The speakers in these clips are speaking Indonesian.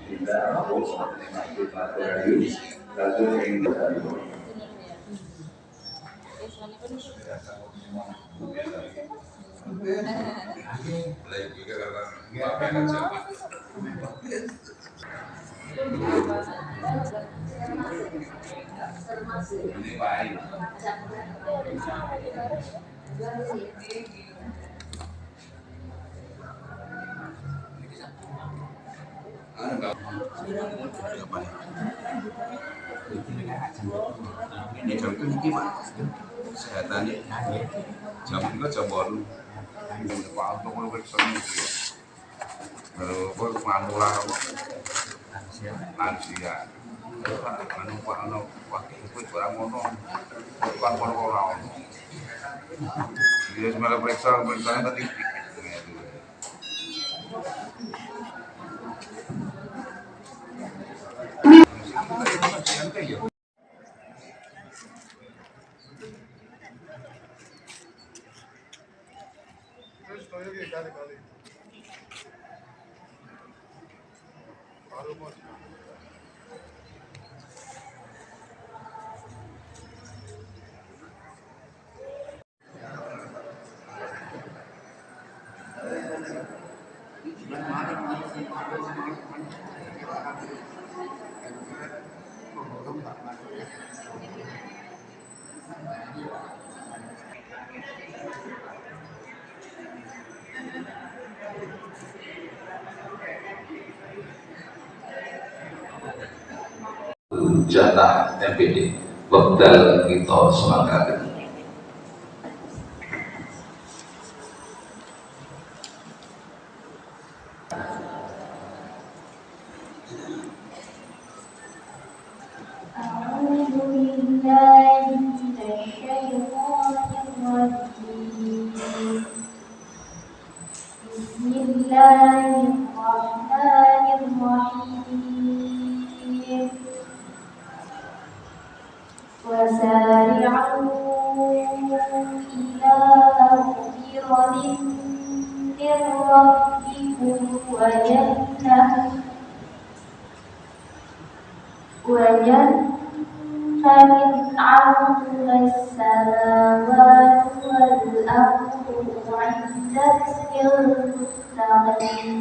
Tidak aku seperti materi lalu yang ini baik. Ini jam itu nih pak, kesehatannya jam juga jam baru. Pak untuk periksa ini, baru manula lansia. Anu pak anu waktu itu barang mono, bukan orang. Dia cuma periksanya tadi. Jatah MPD wekdal kita semangkaten. وسارعوا إلى مغفرة من ربكم وجنة عرضها السماوات والأرض أعدت للمتقين.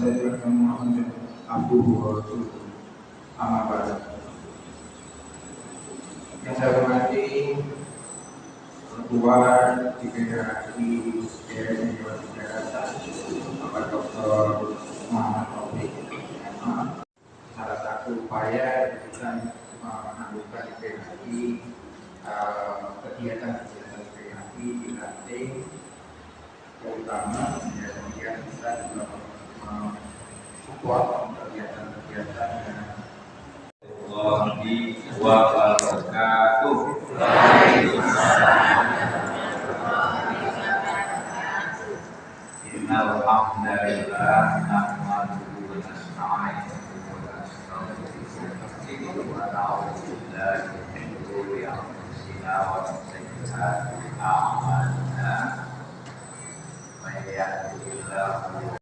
Sayyidina Muhammad abduhu wa rasuluhu. Amma ba'du. Yang saya hormati Ketua DPRI DPRD Jawa Timur, Bapak Dr. Muhammad Taufik. Salah satu upaya kita menanggungkan DPRI, kegiatan DPRI dilatih, terutama kemudian kita juga support kegiatan-kegiatan wabarakatuh. Innal hamdalillah nahmaduhu wa nasta'inuhu wa nastaghfiruh wa na'udzu billahi min shururi anfusina wa min sayyiati a'malina. May yahdihillahu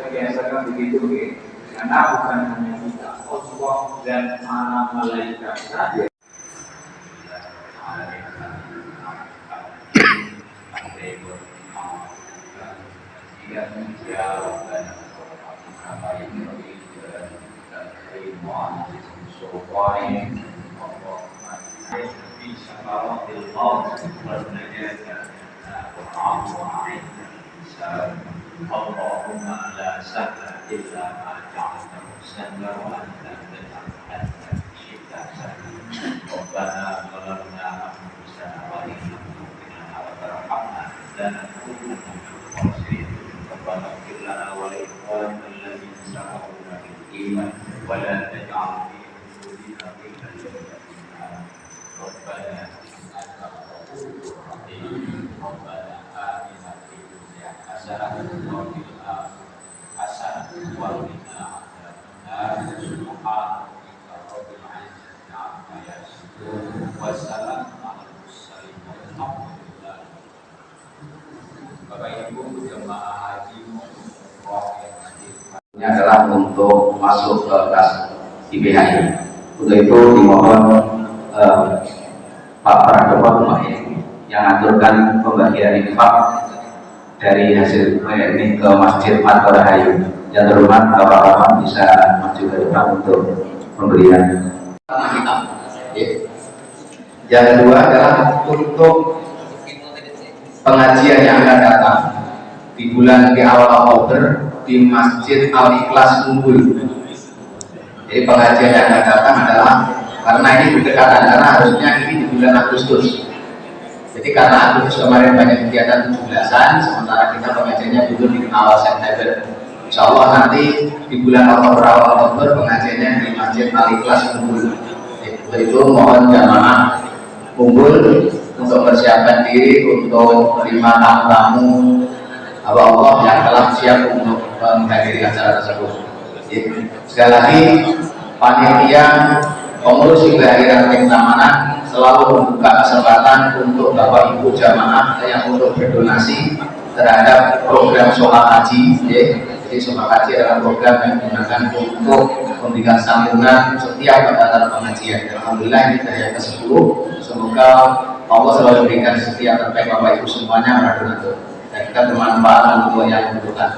biasakan begitu, karena bukan hanya kita, Allah dan para malaikat saja. Allahumma la sahla illa ma ja'altahu sahlan wa anta taj'alul syidda sahlan. Rabbana zalamna anfusana wa in lam taghfir lana wa tarhamna lanakunanna minal khasirin. Rabbana ighfir lana wa li ikhwanina alladhina sabaquna bil iman wa la taj'al fi qulubina ghillan lil ladzina amanu. Rabbana innaka ghafurur rahim. Rabbana atina fid dunya hasanah wa fil akhirati hasanah wa qina adzabannar. Subhana rabbika rabbil izzati amma yasifun wa salamun alal mursalin walhamdulillah. Bapak Ibu jemaah haji ini adalah untuk masuk ke kelas IPHI. Untuk itu dimohon Pak Pradopo yang aturkan pembagian infak dari hasil ini ke Masjid Marga Rahayu. Yang terhormat Bapak-bapak bisa maju ke depan untuk pemberian kita. Yang kedua adalah untuk pengajian yang akan datang di awal Oktober di Masjid Al-Ikhlas Unggul. Jadi pengajian yang akan datang adalah karena ini berdekatan, karena harusnya ini di bulan Agustus. Jadi karena Agustus kemarin banyak kegiatan 17-an, sementara kita pengajiannya belum di awal September. Insya Allah nanti di bulan awal Oktober pengajiannya di Masjid Al-Ikhlas Unggul. Itu mohon jamaah kumpul untuk persiapan diri untuk menerima tamu-tamu Allah yang telah siap untuk menghadiri acara tersebut. Sekali lagi, panitia pengurus IPHI Ranting Tamanan selalu membuka kesempatan untuk Bapak Ibu jamaah yang untuk berdonasi terhadap program soal haji. Jadi Sumpah Kaji adalah program yang digunakan untuk memberikan santunan setiap pada pengajian. Alhamdulillah ini dari yang ke-10. Semoga Allah selalu berikan setiap terbaik Bapak Ibu semuanya para donatur dan kita bermanfaat untuk yang membutuhkan.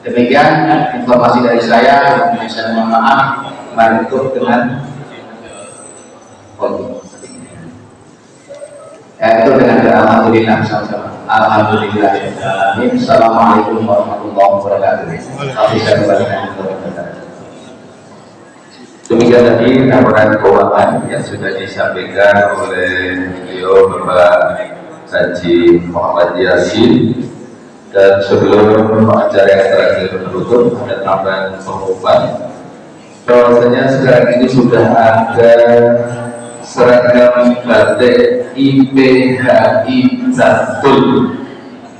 Demikian informasi dari saya. Saya mohon maaf. Mari tutup dengan itu dengan alhamdulillah sama-sama. Alhamdulillah. Assalamualaikum warahmatullahi wabarakatuh. Demikian tadi laporan keuangan yang sudah disampaikan oleh beliau Bapak Haji Muhammad Yasin. Dan sebelum acara yang terakhir menutup, ada tambahan pengumuman bahwasanya sekarang ini sudah ada seragam batik IPHI Zatul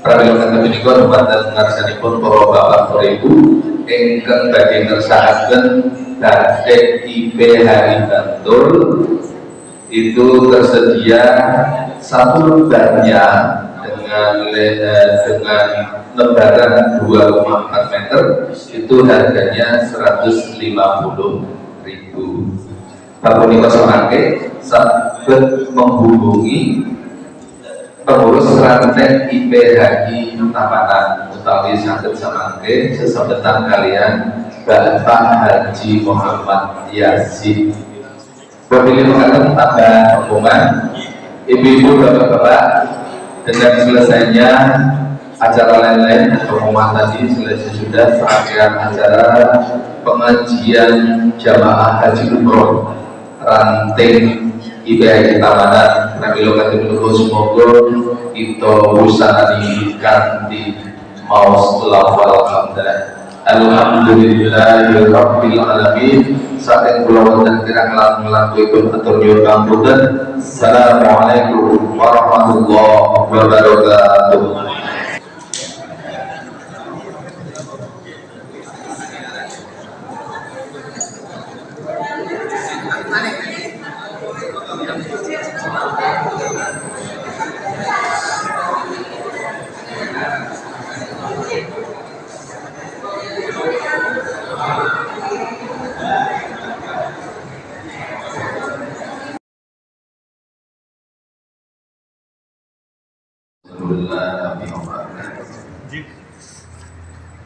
Prawilan Kemenikon Tempatan Ngarsanipun para bapak ibu ingkang badhe ngersakaken batik IPHI Zatul itu tersedia satu lembarnya dengan lembaran 2,4 meter itu harganya 150.000. Pak Punika Semangke saged menghubungi pengurus ranting IPHI Tampanan utawi saged Semangke sesabetan kalian Bapak Haji Muhammad Yasin. Pemilih mengatakan tambah pengumuman ibu-ibu bapak-bapak, dengan selesainya acara lain-lain pengumuman tadi selesai sudah serangkaian acara pengajian jamaah haji umroh ranting IPHI Tampanan Nabilo Katimunuh semoga kita usahani kanti maus lafal hamdan alhamdulillahirabbil alamin. Saking kula wonten kirang langkung atur nyuwun pangapunten. Assalamualaikum warahmatullahi wabarakatuh.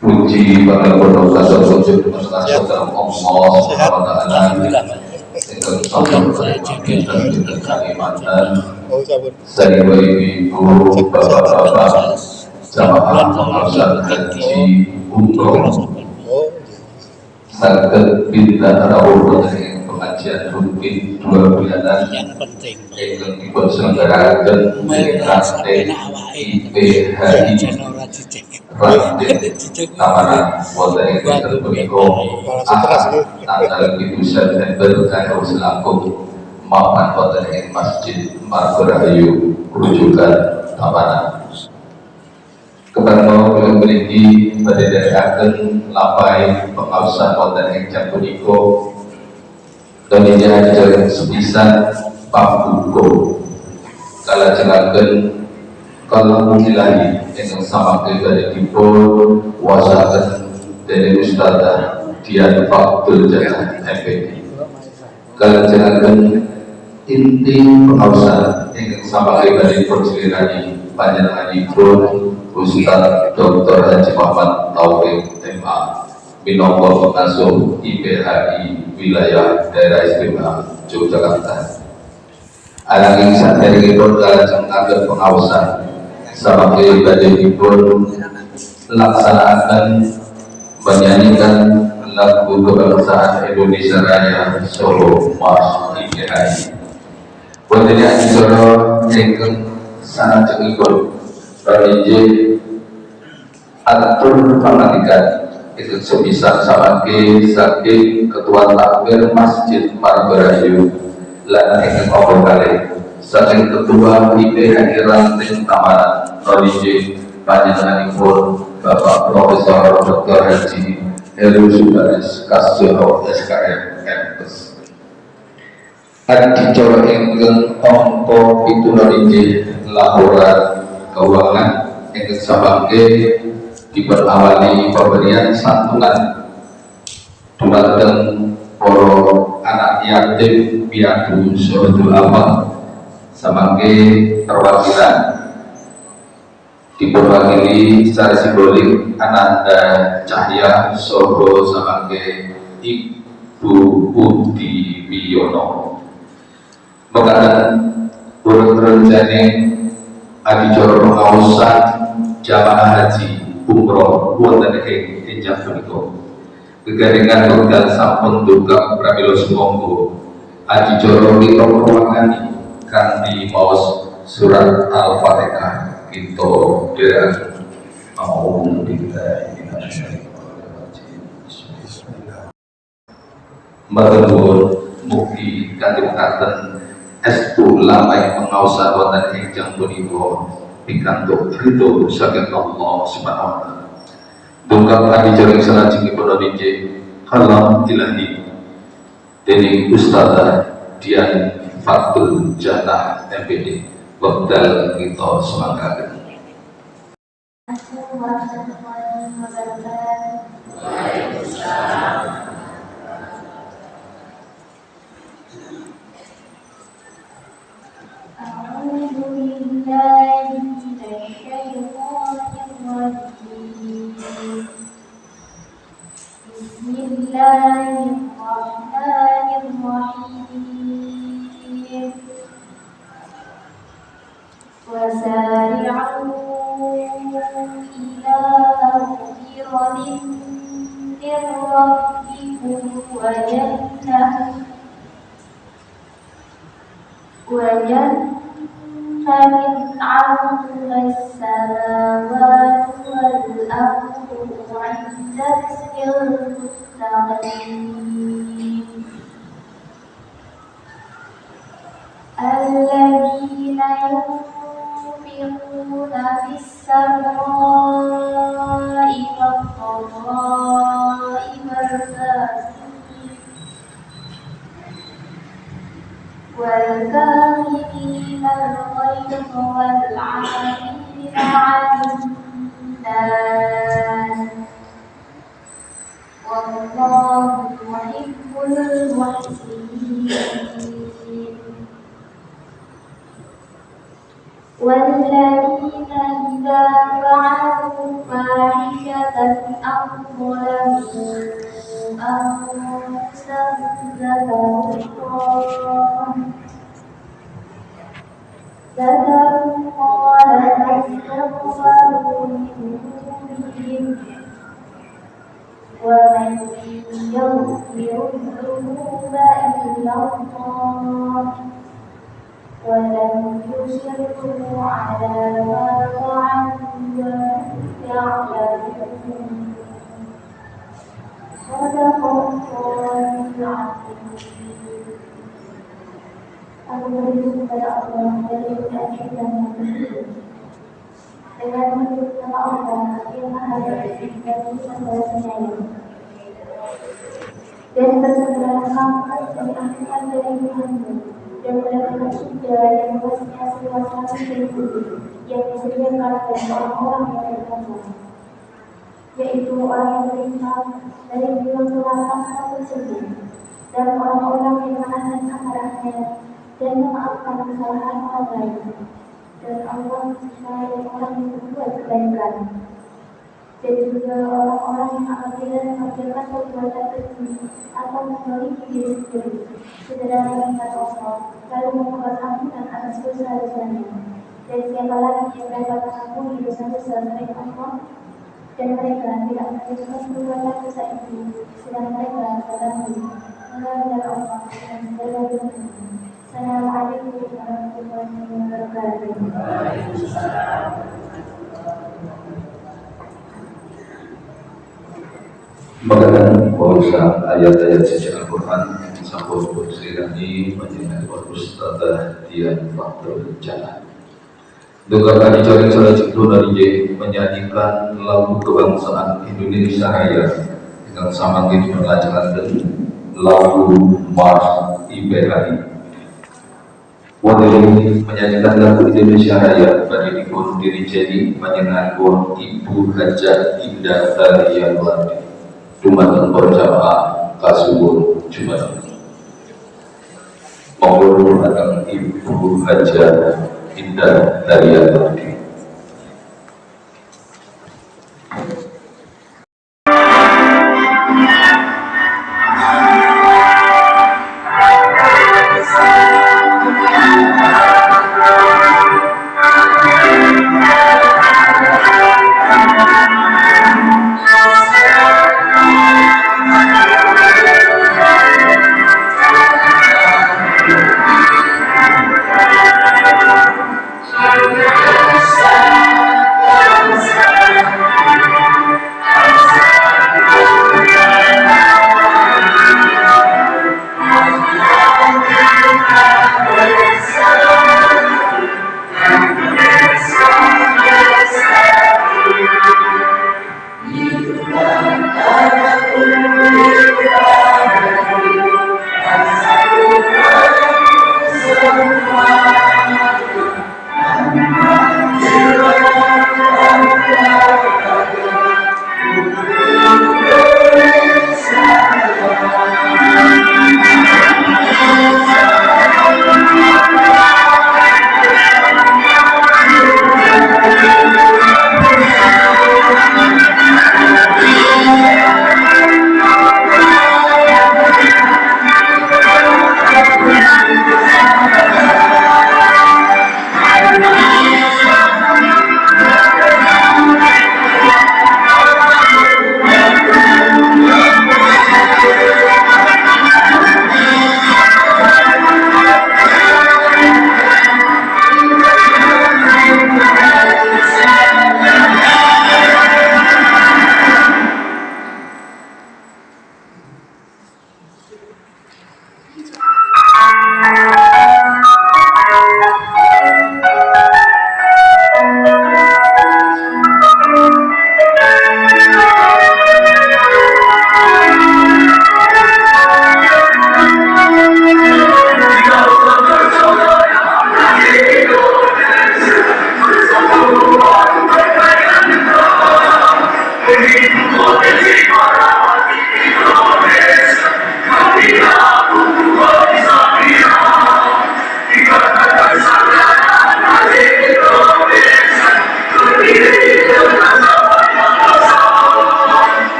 Puji pada Bapa Sujud Masya dalam Allah Subhanahu wa taala ingkang sampun kita Kalimantan saya ibu bapak-bapak jamaah pengajian haji umroh saged pindah rawuh ing pengajian rutin 2 bulanan ingkang dipun selenggarakan kanthi IPHI Tampanan wonten ing dinten punika tanggal 7 September tahun selangkung mapan wonten ing Masjid Margorahayu Rujukan Tampanan. Kepareng kula mriki badhe nderekaken lampahe pengaosan wonten ing jam punika dene ajar sepisan pambuka kalajengaken kalau ilahi yang sama dari dipun wasakan dari Ustadzah Dian Faktul Jannah MPD. Kalau jangan inti pengawasan yang sama dari perjalanan panjenengan pun Ustadz Dr. Haji Muhammad Taufik MA minangka pengasuh IPHI wilayah daerah istimewa Yogyakarta. Alanging saderengipun kalajeng ngagem pengawasan sampai badhipun laksanakan menyanyikan lagu kebangsaan Indonesia Raya Solo Mars IPHI. Wonten acara ingkang sanajengipun panjenengan atur pangandikan itu semisal samangke saking Ketua Takmir Masjid Margorahayu lan ingkang awal kali saking Ketua IPHI Ranting Tampanan Noliji panjenenganipun Bapak Profesor Dr. Haji Heru Subaris Kasjono SKM MS. Adicara ingkang angka 7 noliji laporan keuangan ingkang samangke diperawali pemberian santunan dumateng para anak yatim piatu suratul amal samangke perwakilan diperwakili secara simbolik Ananda Cahya Soho samangke Ibu Budi Wiyono mekaten urut rencane adicara pengawasan jamaah haji umroh wonten ing enjang punika kegaringan wekdal sampun duka pramila sumangga adicara kita perwakani kanthi maos surat Al-Fatihah kita dherekaken Matur mugi kanthi mekaten estu lamai pengaosan wonten enjang punika pikantuk ridho saking Allah Subhanahu wa taala. Dongkap adicara salajengipun niki kalam ilahi dening Ustazah Dian Fatul Jannah MPD wekdal kita semangkaken. Bismillahirrahmanirrahim. وسارعوا إلى مغفرة من ربكم وجنة عرضها السماوات والأرض أعدت للمتقين الذين ينفقون في السراء والضراء والكاظمين الغيظ والعافين عن الناس والله يحب المحسنين والذين إذا فعلوا فاحشة أو ظلموا أنفسهم ذكروا الله فاستغفروا لذنوبهم ومن يغفر الذنوب إلا الله ولم يصروا على ما فعلوا يعلمون صدق الله العظيم. Aku bersyukur kepada Allah dari akhir dan hidup dengan menyebut nama Allah yang Maha Baik dan Maha Penyayang dan bersegera angkat dari angkatan dari Tuhanmu dan mendapatkan surga yang luasnya seluas langit dan bumi yang disediakan bagi orang-orang yang bertakwa, yaitu orang yang beriman dari bidang selatan sampai sembuh dan orang-orang yang menahan amarahnya dan memaafkan kesalahan orang lain, dan Allah mencintai orang yang berbuat kebaikan, dan juga orang-orang yang apabila mengerjakan perbuatan keji atau memiliki diri sendiri, segera mengingat Allah lalu memohon ampunan atas dosa-dosanya. Dan siapa lagi yang dapat mengampuni dosa-dosa selain Allah, dan mereka tidak melakukan perbuatan dosa itu, sedang mereka mengetahui melanggar Allah dan segala dosa. Assalamualaikum warahmatullahi wabarakatuh. Mengenai bahasa ayat-ayat suci Al-Quran sampun bersirani menjenengan Ustazah Dian Fatul Jannah. Duka kali cari salah ciklu dari menyanyikan lagu kebangsaan Indonesia Raya dengan sama ini melancarkan lagu Mars IPHI. Model menyanyikan lagu Indonesia Raya pada dipun diri jadi panjenenganipun Ibu Hajah Indah Daryanwati dumateng berjamaah kasuwun Jumat. Monggo dumateng Ibu Hajah Indah Daryanwati.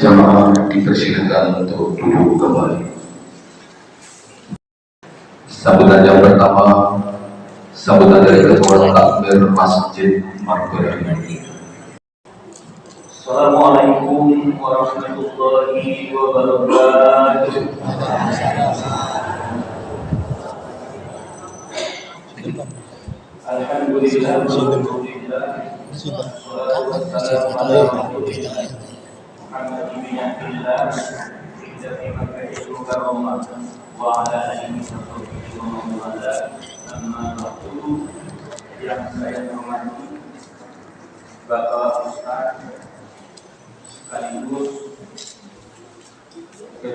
Jamaah dipersilakan untuk duduk kembali. Sambutan yang pertama, sambutan dari Ketua Takmir Masjid Margolari. Assalamualaikum warahmatullahi wabarakatuh. Alhamdulillah, Muhammad bin Abdullah dari Makaitu Karomah wa ala alihi wa mawala amma ba'du. Yang saya hormati Bapak Ustaz sekaligus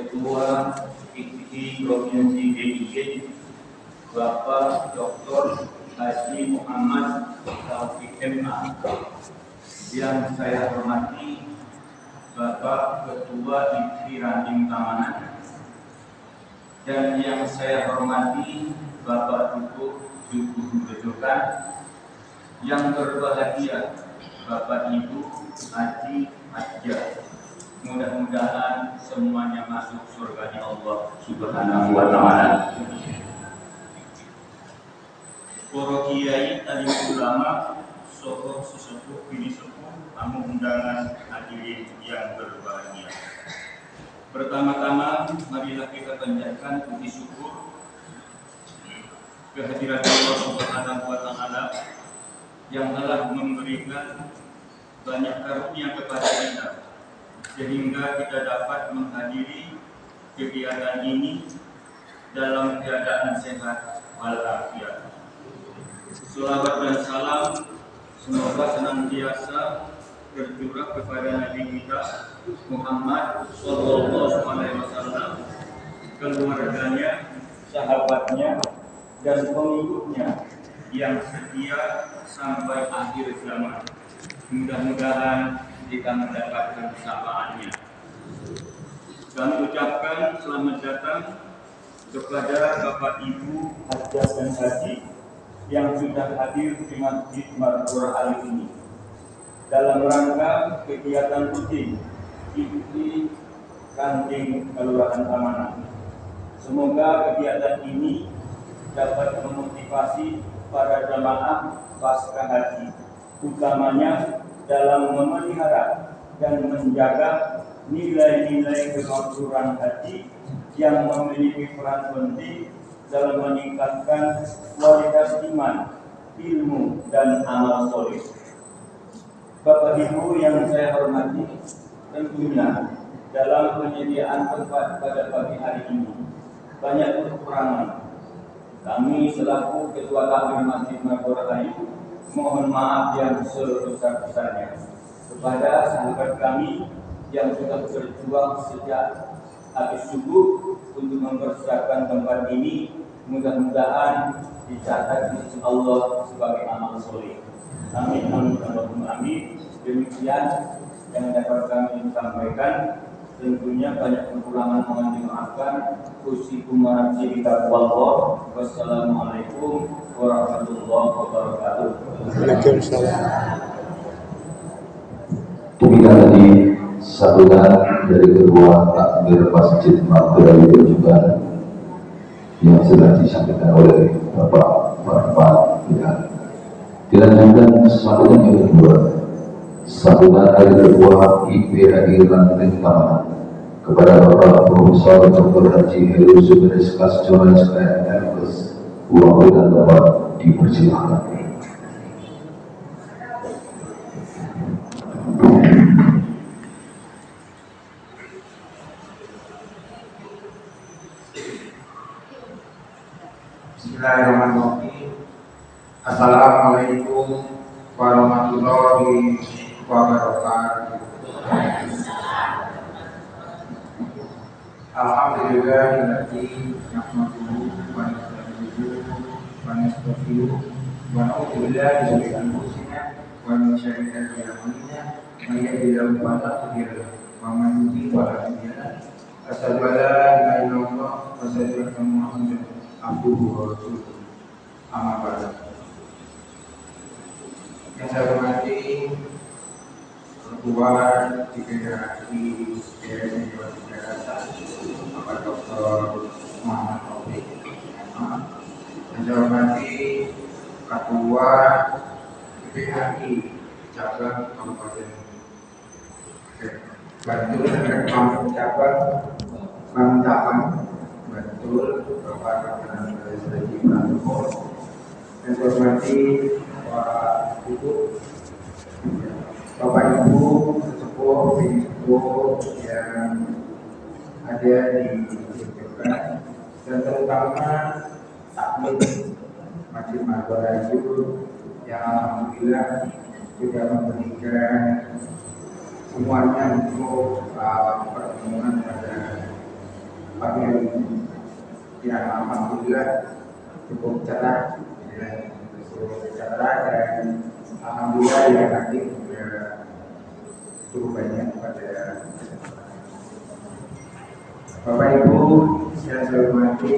Ketua IPI Provinsi DIY Bapak Dr. Haji Muhammad Taufik MA, yang saya hormati Bapak Ketua IPI Ranting Tamanan, dan yang saya hormati Bapak Duku Bejokan, yang berbahagia Bapak Ibu Haji Hajjah. Mudah-mudahan semuanya masuk surganya Allah Subhanahu wa Ta'ala. Para kiai, alim ulama, sokoh sesepuh, bini sepuh, tamu undangan, hadirin yang berbahagia. Pertama-tama, marilah kita panjatkan puji syukur kehadiran Allah Subhanahu wa Ta'ala yang telah memberikan banyak karunia kepada kita, sehingga kita dapat menghadiri kegiatan ini dalam keadaan sehat walafiat. Selawat dan salam semoga senantiasa tercurah kepada Nabi kita Muhammad Sallallahu Alaihi Wasallam, keluarganya, sahabatnya, dan pengikutnya yang setia sampai akhir zaman. Mudah-mudahan kita mendapatkan kesabarannya. Kami ucapkan selamat datang kepada Bapak Ibu Hajjah dan Haji yang sudah hadir di Masjid Margora hari ini dalam rangka kegiatan rutin IPI Ranting Kelurahan Tamanan. Semoga kegiatan ini dapat memotivasi para jamaah pasca haji, utamanya dalam memelihara dan menjaga nilai-nilai kemakmuran haji yang memiliki peran penting dalam meningkatkan kualitas iman, ilmu, dan amal soleh. Bapak Ibu yang saya hormati, tentunya dalam penyediaan tempat pada pagi hari ini banyak kekurangan. Kami selaku Ketua Takmir Masjid Margora Ayu mohon maaf yang sebesar-besarnya kepada sahabat kami yang sudah berjuang sejak habis subuh untuk mempersiapkan tempat ini. Mudah-mudahan dicatat di sisi Allah sebagai amal soleh. Amin, amin, amin. Demikian yang dapat kami sampaikan. Tentunya banyak kekurangan mohon dimaafkan. Usikum warahmatullahi. Wassalamualaikum warahmatullahi wabarakatuh. Waalaikumsalam. Demikian tadi sambutan dari Ketua Takmir Masjid Margora Ayu juga yang sudah disampaikan oleh Bapak pihak. Dilanjutkan sambutan yang kedua, sambutan dari Ketua IPI Ranting Tamanan kepada Bapak Profesor Dr. Haji Heru Subir SK Jonas KMS. Uang dan dapat dipersilakan. Bismillahirrahmanirrahim. Assalamualaikum warahmatullahi wabarakatuh. Alhamdulillahilladzi nahmaduhu wa nasta'inuhu wa nastaghfiruh wa na'udzu billahi min anfusina wa min syarri a'malina may yahdihillahu fala mudilla lahu wa man yudlil fala hadiya lahu. Asyhadu an la ilaha illallah wa asyhadu anna Muhammadan abduhu wa rasuluh. Amma ba'du. Yang saya hormati Ketua Federasi DRI Jawa Timur Bapak Dr. Muhammad Taufik. Yang saya hormati Ketua IPI Cabang Kabupaten Bantul, Cabang Bantapan Bantul, Bapak Dr. Haji Pranoko. Yang saya hormati Pak Ibu, Bapak Ibu sesepuh, ibu sepuh yang ada di Yogyakarta, dan terutama takmir Masjid Margora Ayu yang alhamdulillah sudah memberikan semuanya untuk pertemuan pada pagi hari ini. Ya, alhamdulillah cukup cerah, ya, cukup cerah dan alhamdulillah yang hadir juga cukup banyak pada Bapak Ibu yang saya hormati.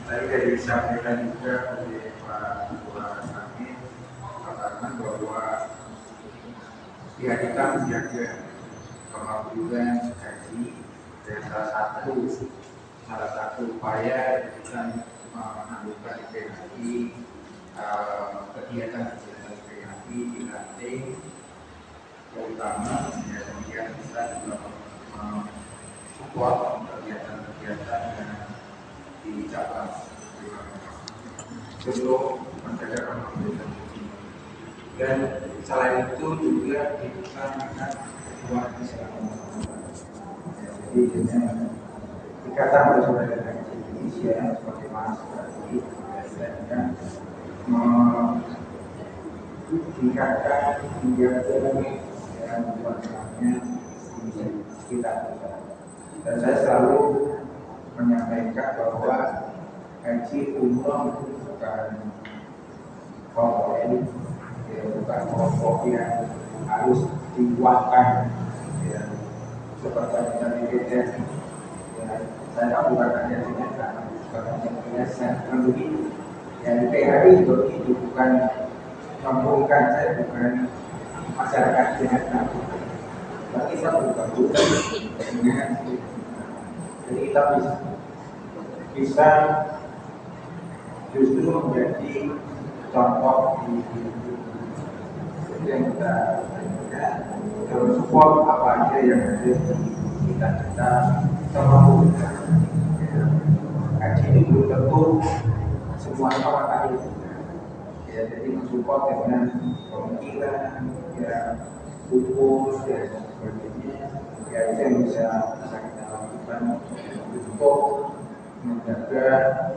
Tadi dari disampaikan juga oleh Pak Ketua kami katakan bahwa pihak kita menjaga kemajuan haji dan salah satu upaya kita menanggungkan haji, kegiatan-kegiatan haji dilatih, terutama kemudian kita juga support kegiatan-kegiatan yang di cabang untuk menjaga kemajuan. Dan selain itu juga kita akan buat jadi ikatan bersaudara haji Indonesia sebagai mahasiswa ini kita meningkatkan menjaga dan memperbaiknya di sekitar kita. Dan saya selalu menyampaikan bahwa haji umroh bukan pokok, bukan pokok yang harus diwakilkan, ya, seperti yang kita saya bukan hanya ternyata bukan yang biasa begitu. Yang PHI begitu, bukan membukan saya bukan masyarakat ternyata. Tapi kita bukan dengan jadi kita bisa justru menjadi contoh di yang kita terus support apa aja yang ada di kita terlalu haji itu belum tentu semua orang kali ya, jadi mensupport dengan pemikiran ya, ukur dan sebagainya ya, itu yang bisa kita lakukan untuk menjaga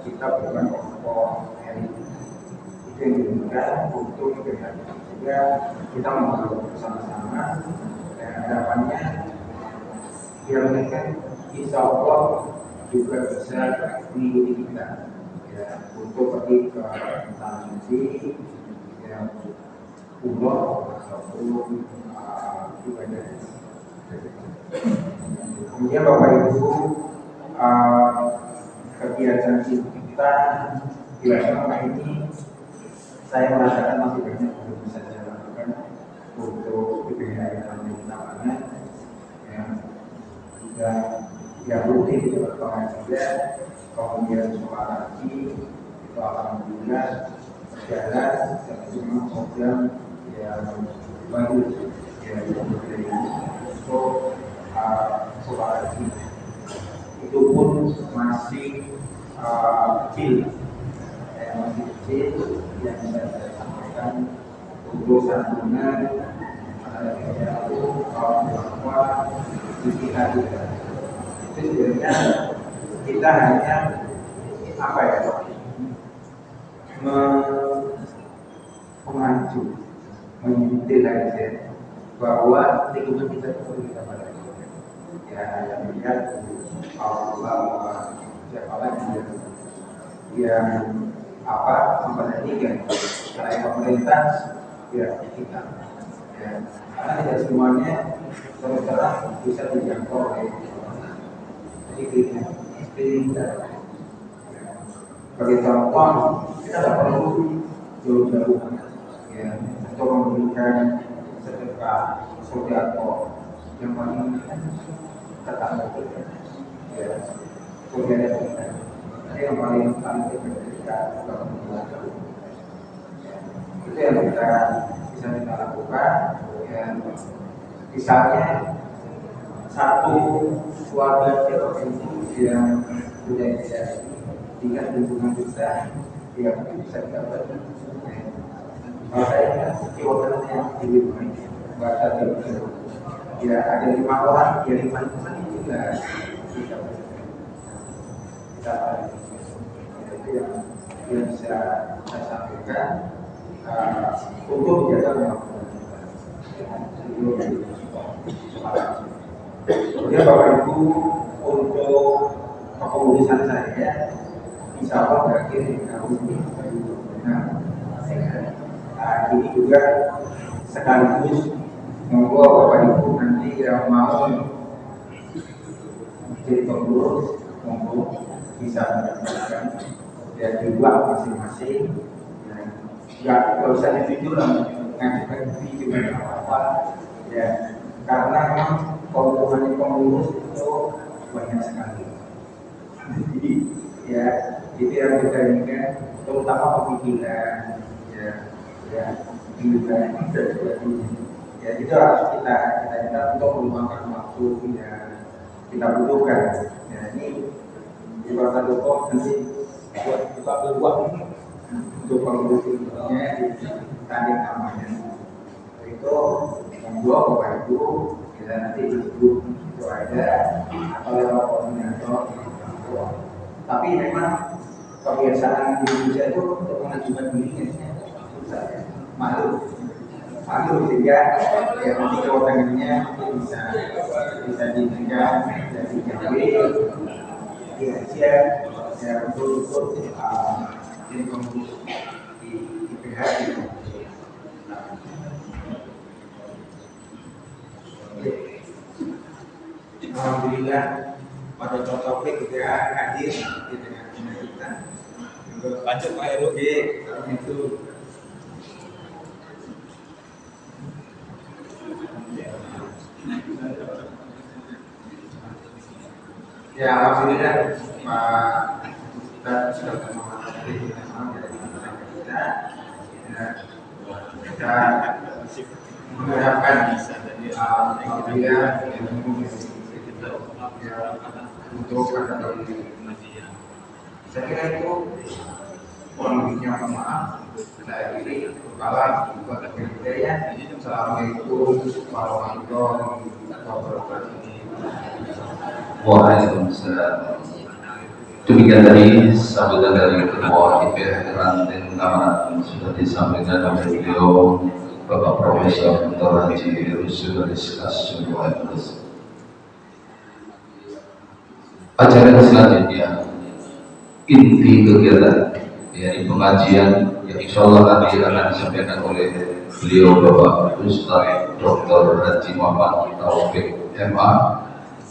kita bukan kelompok elit. Itu yang diinginkan untuk juga kita membangun bersama-sama dan harapannya diharapkan insya Allah juga bisa mengikuti kita ya, untuk pergi ke tanah suci yang umroh ataupun ibadah. Kemudian Bapak Ibu, kegiatan kita dilaksanakan ini saya merasakan masih banyak yang bisa saya lakukan untuk kegiatan di lapangan yang rutin itu pengajian, kemudian sholat haji itu alhamdulillah berjalan dan semua program yang bagus yang untuk sholat haji itu pun masih kecil yang saya sampaikan untuk santunan itu bahwa di kita itu sebenarnya kita hanya apa ya mengacu mengintil aja bahwa lingkungan kita itu perlu kita pada ya yang melihat Allah siapa lagi yang apa memperhatikan selain pemerintah ya kita ya, karena tidak semuanya terus terang bisa dijangkau oleh jadi kita sebagai contoh kita tidak perlu jauh-jauh ya untuk memberikan sedekah sodako yang paling tetap ya kemudian kita yang paling ketika itu yang kita bisa kita lakukan ya, misalnya satu keluarga itu yang sudah bisa tinggal lingkungan kita yang bisa kita bagi makanya kewakilannya di lingkungan bahasa ya ada 5 orang ya 5 teman itu juga kita itu yang bisa saya sampaikan untuk menjaga kemudian Bapak Ibu untuk kepengurusan saya, insya Allah berakhir di tahun ini. Nah, ini juga sekaligus monggo Bapak Ibu nanti yang mau jadi pengurus monggo bisa mendapatkan dari uang masing-masing. Ya, kalau usah jujur ngajukan video apa ya, karena memang keuntungan pengurus itu banyak sekali. Jadi ya itu yang kita inginkan, terutama pemikiran ya juga ya itu harus kita untuk meluangkan waktu yang kita butuhkan. Ya ini di kota Depok nanti buat kita beruang untuk pengurusnya di tadi namanya itu membuat Bapak Ibu kita nanti itu ada atau lewat koordinator. Tapi memang kebiasaan di Indonesia itu untuk mengajukan dirinya susah, malu sehingga ya nanti kewenangannya bisa diberikan dari JW ya ya untuk jadi pengurus di IPH gitu. Alhamdulillah pada Taufik juga hadir di tengah-tengah kita. Lanjut Pak Heru. Itu ya alhamdulillah Pak kita sudah memahami dari kita kita mengharapkan alhamdulillah untuk pada tahun ini. Saya kira itu kurang lebihnya maaf. Saya kiri kepala buat kerjanya. Assalamualaikum warahmatullahi wabarakatuh. Waalaikumsalam. Demikian tadi sambutan dari Ketua IPH Ranting Kamaran sudah disampaikan oleh beliau Bapak Profesor Dr. Haji Rusul Rizkas Jum'at. Acara selanjutnya inti kegiatan yakni pengajian yang insya Allah nanti akan disampaikan oleh beliau Bapak Ustaz Dr. Haji Muhammad Taufik MA,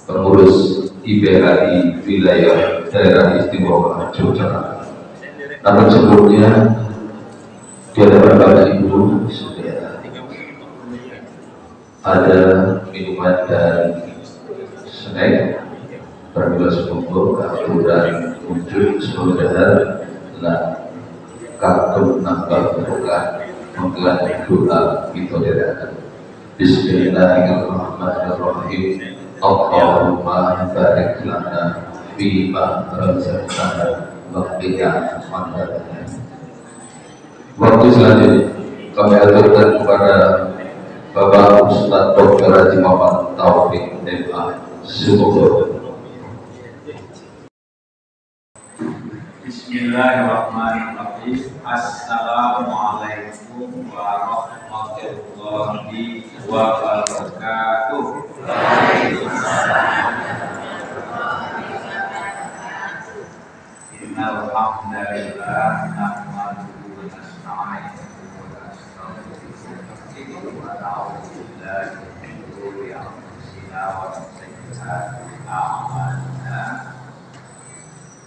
pengurus IPHI wilayah daerah istimewa Yogyakarta. Namun sebelumnya di hadapan Bapak Ibu sudah ada minuman dan snack. Apabila semoga keaturan wujud saudara dan kakun nambah berkah menggelar doa kita derakan. Bismillahirrahmanirrahim. Allahumma barik lana fima razaqtana wa qina adzabannar. Waktu selanjutnya kami aturkan kepada Bapak Ustaz Dr. Haji Muhammad Taufik MA. Semoga Bismillahirrahmanirrahim. Assalamualaikum warahmatullahi wabarakatuh. Innal hamdalillah nahmaduhu wa nasta'inuhu wa nastaghfiruh wa na'udzu billahi min shururi anfusina wa min sayyiati a'malina.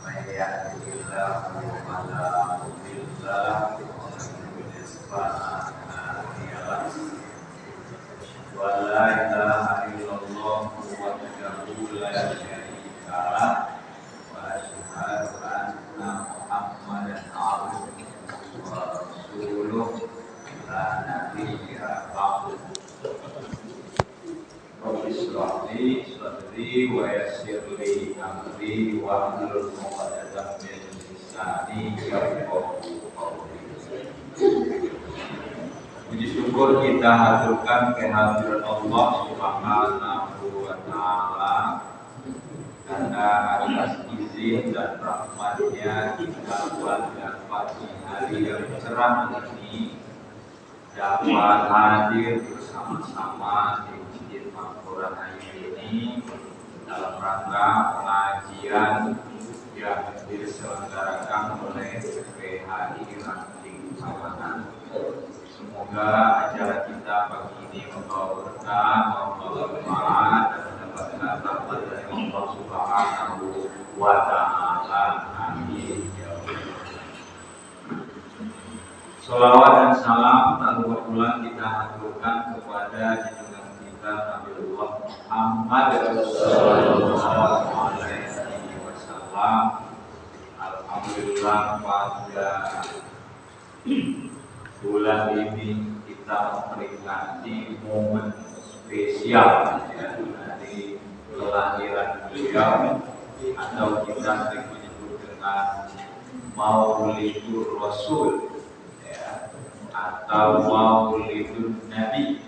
Bismillahirrahmanirrahim. Wa yassir li amri wa hlul 'uqdatam min lisani yafqahu qawli. Puji syukur kita haturkan kehadiran Allah Subhanahu wa taala karena atas izin dan rahmat-Nya kita pada pagi hari yang cerah ini dapat hadir bersama-sama di Masjid Makmuran ini dalam rangka pengajian yang diselenggarakan oleh PHI Ranting Sawangan. Semoga acara kita pagi ini membawa berkah, membawa manfaat, dan mendapatkan rahmat dari Allah Subhanahu wa Ta'ala. Amin. Salawat dan salam tak lupa pula kita haturkan kepada junjungan kita Nabiullah Muhammad sallallahu alaihi wasallam. Alhamdulillah pada bulan ini kita memperingati momen spesial dari kelahiran beliau, atau kita sering menyebut dengan Maulidur Rasul, atau Maulidun Nabi,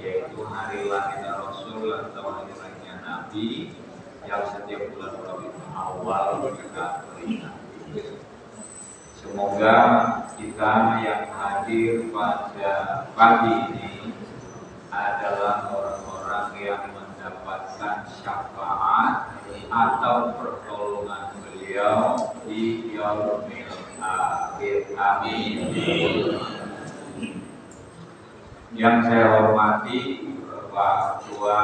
yaitu hari lahir Rasul atau hari lahir Nabi yang setiap bulan Rabiul Awal kita peringati. Semoga kita yang hadir pada pagi ini adalah orang-orang yang mendapatkan syafaat atau pertolongan beliau di yaumil akhir. Amin. Yang saya hormati Bapak Ketua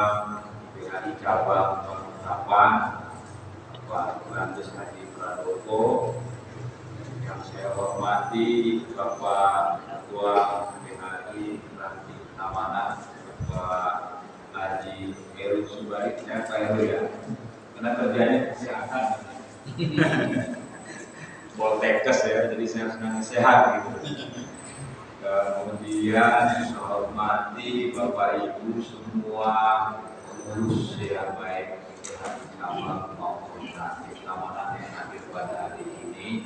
PHI Cabang Balikpapan, Pak Randes Haji Pradopo. Yang saya hormati Bapak Ketua PHI Ranting Sawangan, Bapak Haji Heru Subarik. Saya Pak Heru ya, karena kerjanya kesehatan. Poltekkes ya, jadi saya senang sehat gitu. Kemudian saya hormati Bapak Ibu semua pengurus yang baik PHI Cabang maupun Ranting Sawangan yang hadir pada hari ini,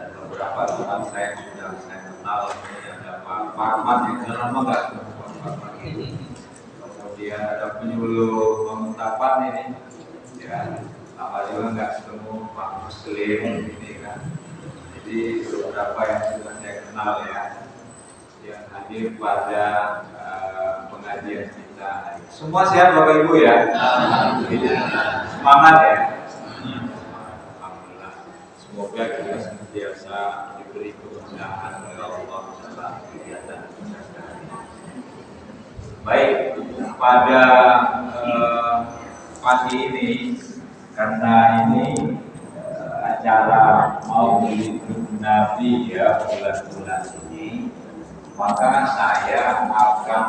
dan beberapa teman saya yang sudah saya kenal. Ada Pak Parman yang sudah lama nggak ketemu Pak Parman ini. Kemudian ada penyuluh pementapan ini, ya lama juga nggak ketemu Pak Muslim ini kan. Jadi beberapa yang sudah saya kenal ya, yang hadir pada pengajian kita. Semua sehat Bapak Ibu ya. Semangat ya. Alhamdulillah. Semoga kita senantiasa diberi kemudahan oleh Allah dalam kegiatan kita. Baik, pada pagi ini, karena ini acara Maulidun Nabi ya, bulan-bulan ini, maka saya akan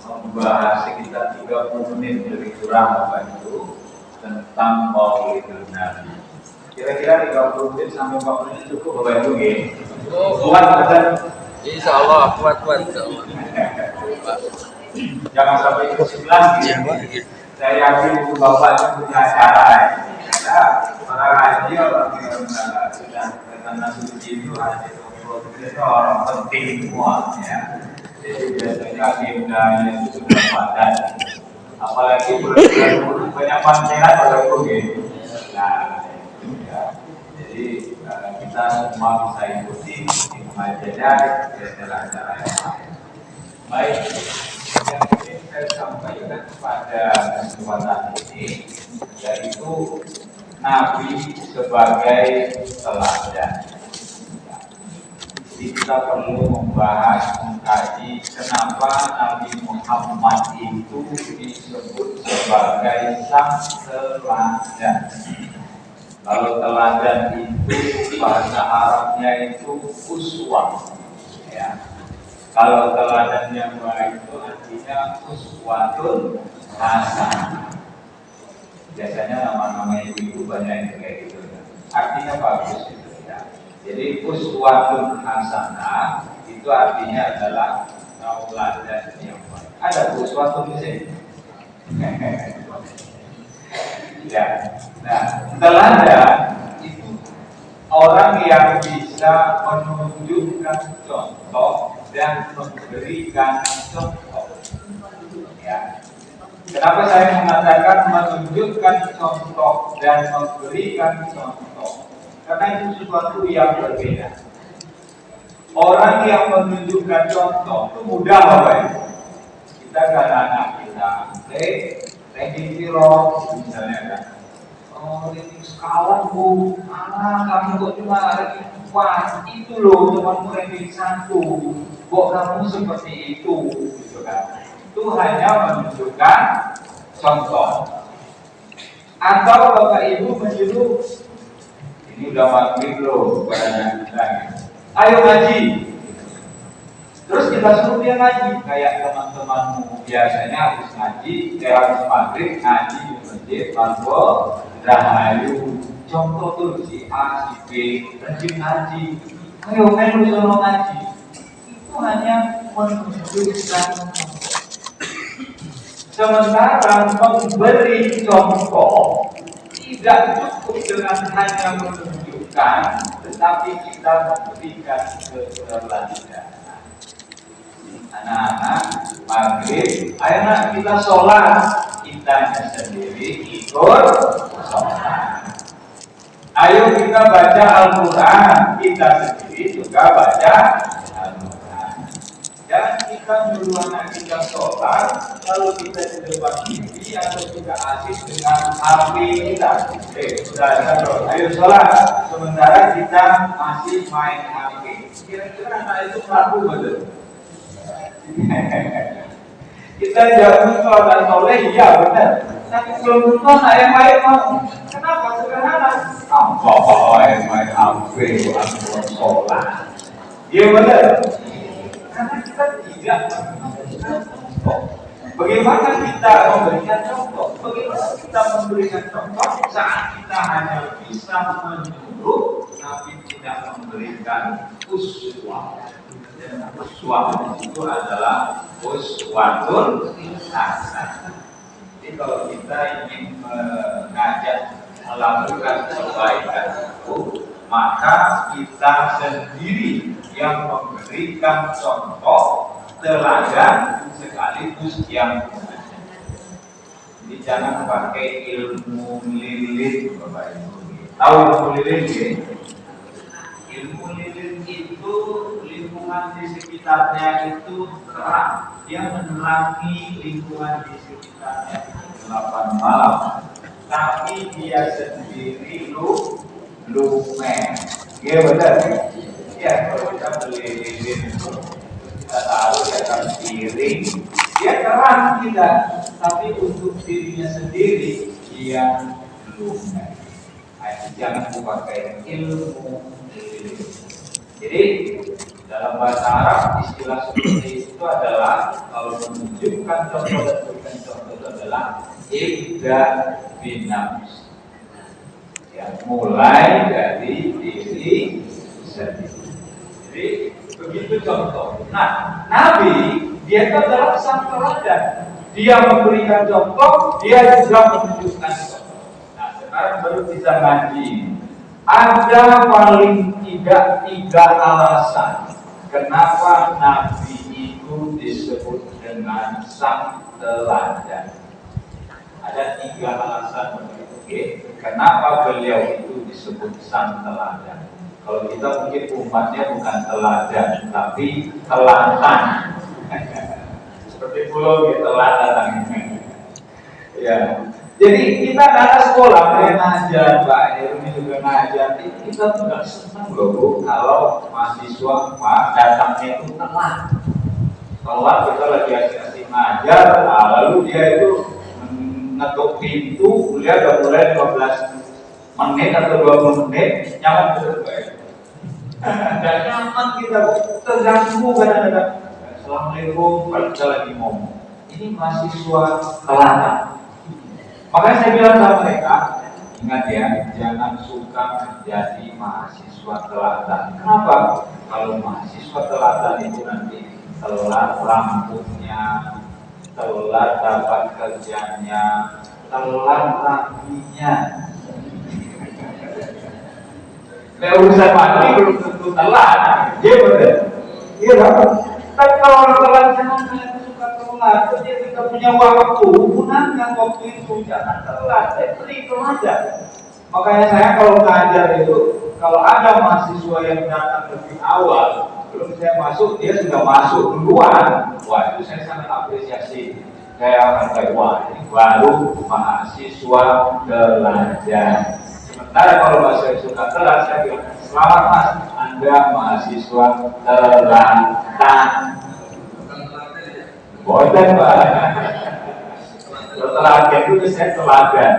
membahas sekitar 30 menit lebih kurang Bapak Ibu tentang Maulidun Nabi. Kira-kira 30 menit sampai 40 menit cukup Bapak Ibu nggih? Kuat betul? Insyaallah kuat insyaallah. Jangan sampai kesimpulan gitu. Saya yakin Ibu Bapak punya acara ya. Para haji orang yang sudah karena suci itu haji itu orang penting semua ya. Jadi biasanya agendanya itu sudah padat. Apalagi banyak pancingan pada mungkin. Nah, ya. Jadi kita semua bisa ikuti pengajiannya dengan acara yang lain. Baik, yang ingin saya sampaikan pada kesempatan ini yaitu Nabi sebagai teladan. Jadi kita perlu membahas, mengkaji kenapa Nabi Muhammad itu disebut sebagai sang teladan. Kalau teladan itu bahasa Arabnya itu uswah, ya. Kalau teladan yang baik itu artinya uswatun hasanah. Biasanya nama-nama ibu-ibu banyak yang kayak gitu. Artinya bagus itu ya. Jadi uswatun hasanah itu artinya adalah tauladan yang baik. Ada uswatun di sini. Ya. Nah, teladan itu orang yang bisa menunjukkan contoh dan memberikan contoh. Ya. Kenapa saya mengatakan menunjukkan contoh dan memberikan contoh? Karena itu sesuatu yang berbeda. Orang yang menunjukkan contoh itu mudah, Bapak. Kita kan anak kita, ranking piro misalnya kan. Oh, ranking sekawan bu, kamu kok cuma ranking 4, itu loh cuma ranking 1, kok kamu seperti itu, gitu kan? Itu hanya menunjukkan contoh. Atau bapak ibu menyuruh, ini udah maghrib loh, bukan kita. Ayo ngaji. Terus kita suruh dia ngaji, kayak teman-temanmu biasanya habis ngaji, habis maghrib ngaji di masjid, lalu rahayu, contoh tuh si A, si B, rajin ngaji, ayo melu sono ngaji. Itu hanya menunjukkan. Sementara memberi contoh tidak cukup dengan hanya menunjukkan, tetapi kita memberikan keteladanan. Anak-anak maghrib, ayo nak kita sholat, kita sendiri ikut sholat. Ayo kita baca Al-Quran, kita sendiri juga baca Al-Quran. Dan kita nyuruh anak kita sholat, lalu kita di depan TV atau kita asik dengan HP kita. Sudah terus, ayo sholat. Sementara kita masih main HP. Kira-kira anak itu pelaku betul? Kita jauh sholat soleh, iya benar. Tapi belum tentu anak yang baik mau. Kenapa? Sederhana. Apa yang main HP buat sholat? Iya benar. Karena kita tidak memberikan contoh. Bagaimana kita memberikan contoh? Bagaimana kita memberikan contoh saat kita hanya bisa menyuruh, tapi tidak memberikan uswah. Uswah itu adalah uswatun hasanah. Jadi kalau kita ingin mengajak melakukan kebaikan itu, maka kita sendiri yang memberikan contoh teladan sekaligus yang mengajak. Jadi jangan pakai ilmu lilin, Bapak Ibu. Tahu ilmu lilin ya? Ilmu lilin itu lingkungan di sekitarnya itu terang, dia menerangi lingkungan di sekitarnya 8 malam, tapi dia sendiri lumer. Iya benar. Ya kalau kita beli lilin itu kita tahu dia akan piring, dia terang kita, tapi untuk dirinya sendiri dia lumer. Jangan pakai ilmu lilin. Jadi dalam bahasa Arab istilah seperti itu adalah kalau menunjukkan contoh dan berikan contoh itu adalah ibda bin nafs. Ya, mulai dari diri sendiri. Jadi begitu contoh. Nah, Nabi dia itu adalah sang teladan. Dia memberikan contoh, dia juga menunjukkan contoh. Nah, sekarang baru bisa ngaji. Ada paling tidak 3 alasan kenapa Nabi itu disebut dengan sang teladan. Ada 3 alasan begitu. Kenapa beliau itu disebut sang teladan? Kalau kita mungkin umatnya bukan teladan, tapi telatan. Seperti pulau gitu, telatan. Ya. Jadi kita ada sekolah, ngajar, Pak Irmi juga ngajar. Kita tuh nggak senang loh Bu, kalau mahasiswa datangnya itu telat. Telat kita lagi asik ngajar, lalu dia itu ngetuk pintu, kuliah udah mulai 15 menit atau 20 menit, nyaman betul Pak. Dan nyaman kita terganggu kadang-kadang. Assalamualaikum, kalau kita lagi ngomong. Ini mahasiswa telatan. Makanya saya bilang sama mereka, ingat ya, jangan suka menjadi mahasiswa telatan. Kenapa? Kalau mahasiswa telatan itu nanti telat rambutnya, telat dapat kerjanya, telat rapinya. Kayak urusan mati belum tentu telat, iya betul. Iya kan? Tapi kalau orang telat jangan suka telat, dia tidak punya waktu, gunakan waktu itu, jangan telat, beri teladan. Makanya saya kalau ngajar itu, kalau ada mahasiswa yang datang lebih awal, belum saya masuk, dia sudah masuk duluan. Wah itu saya sangat apresiasi. Saya akan wah ini baru mahasiswa teladan. Sementara kalau saya suka telat, saya bilang selamat Mas, Anda mahasiswa teladan. Boten Pak. Teladan itu saya teladan.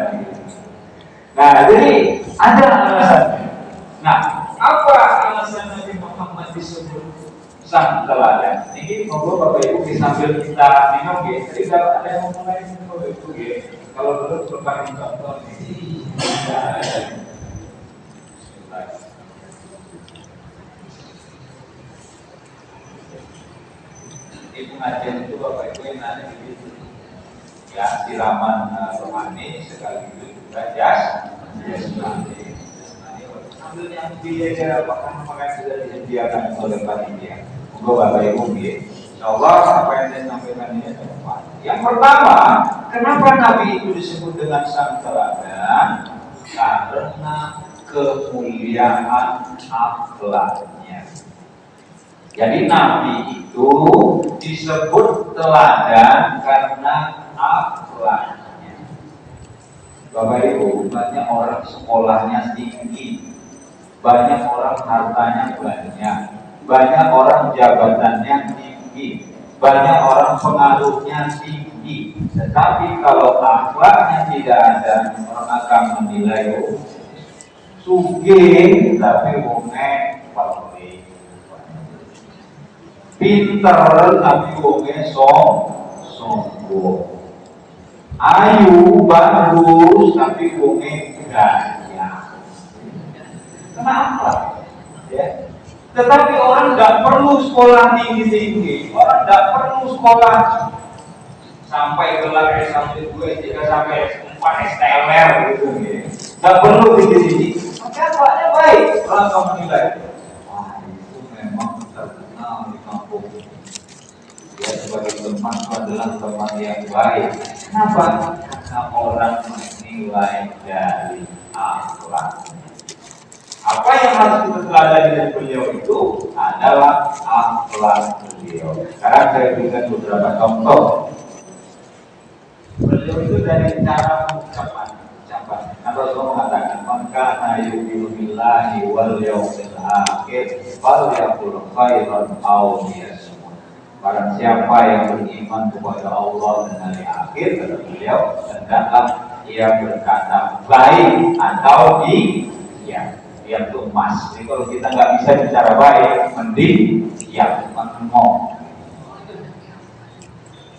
Nah, jadi ada alasannya. Nah, apa alasan Nabi Muhammad disebut sang teladan? Ini monggo Bapak Ibu sambil kita minum ya. Jadi kalau ada yang mau mulai minum itu ya. Kalau belum berbagi contoh ini. Ini pengajian itu Bapak Ibu yang ada di situ. Ya, siraman rohani sekaligus juga jasmani. Ambil yang biaya makan sudah disediakan oleh panitia. Monggo Bapak Ibu ya. Insyaallah apa yang saya sampaikan ini tepat. Yang pertama, kenapa Nabi itu disebut dengan sang teladan? Karena kemuliaan akhlaknya. Jadi Nabi itu disebut teladan karena akhlaknya. Bapak Ibu, banyak orang sekolahnya tinggi, banyak orang hartanya banyak, banyak orang jabatannya tinggi, banyak orang pengaruhnya tinggi. Tetapi kalau akhlaknya tidak ada, orang akan menilai sugih tapi wonge pamrih. Pinter tapi wonge sombong. Ayu bagus tapi wonge gaya. Kenapa? Ya. Tetapi orang nggak perlu sekolah tinggi-tinggi, orang nggak perlu sekolah sampai gelar S1, S2, S3 sampai S4, STLR gitu ya. Nggak perlu tinggi-tinggi. Tapi akhlaknya baik, orang akan menilai. Wah itu memang terkenal di kampung. Dia sebagai teman adalah teman yang baik. Kenapa? Karena orang menilai dari akhlak. Apa yang harus kita teladani dari beliau itu adalah akhlak beliau. Sekarang saya berikan beberapa contoh. Beliau itu dari cara ucapan. Rasulullah mengatakan, "Maka yu'minu billahi wal yawmil akhir, falyaqul khairan aw liyasmut." Barang siapa yang beriman kepada Allah dan hari akhir, kata beliau, hendaklah ia berkata baik atau diam tuh mas. Jadi kalau kita nggak bisa bicara baik, mending diam, ngomong.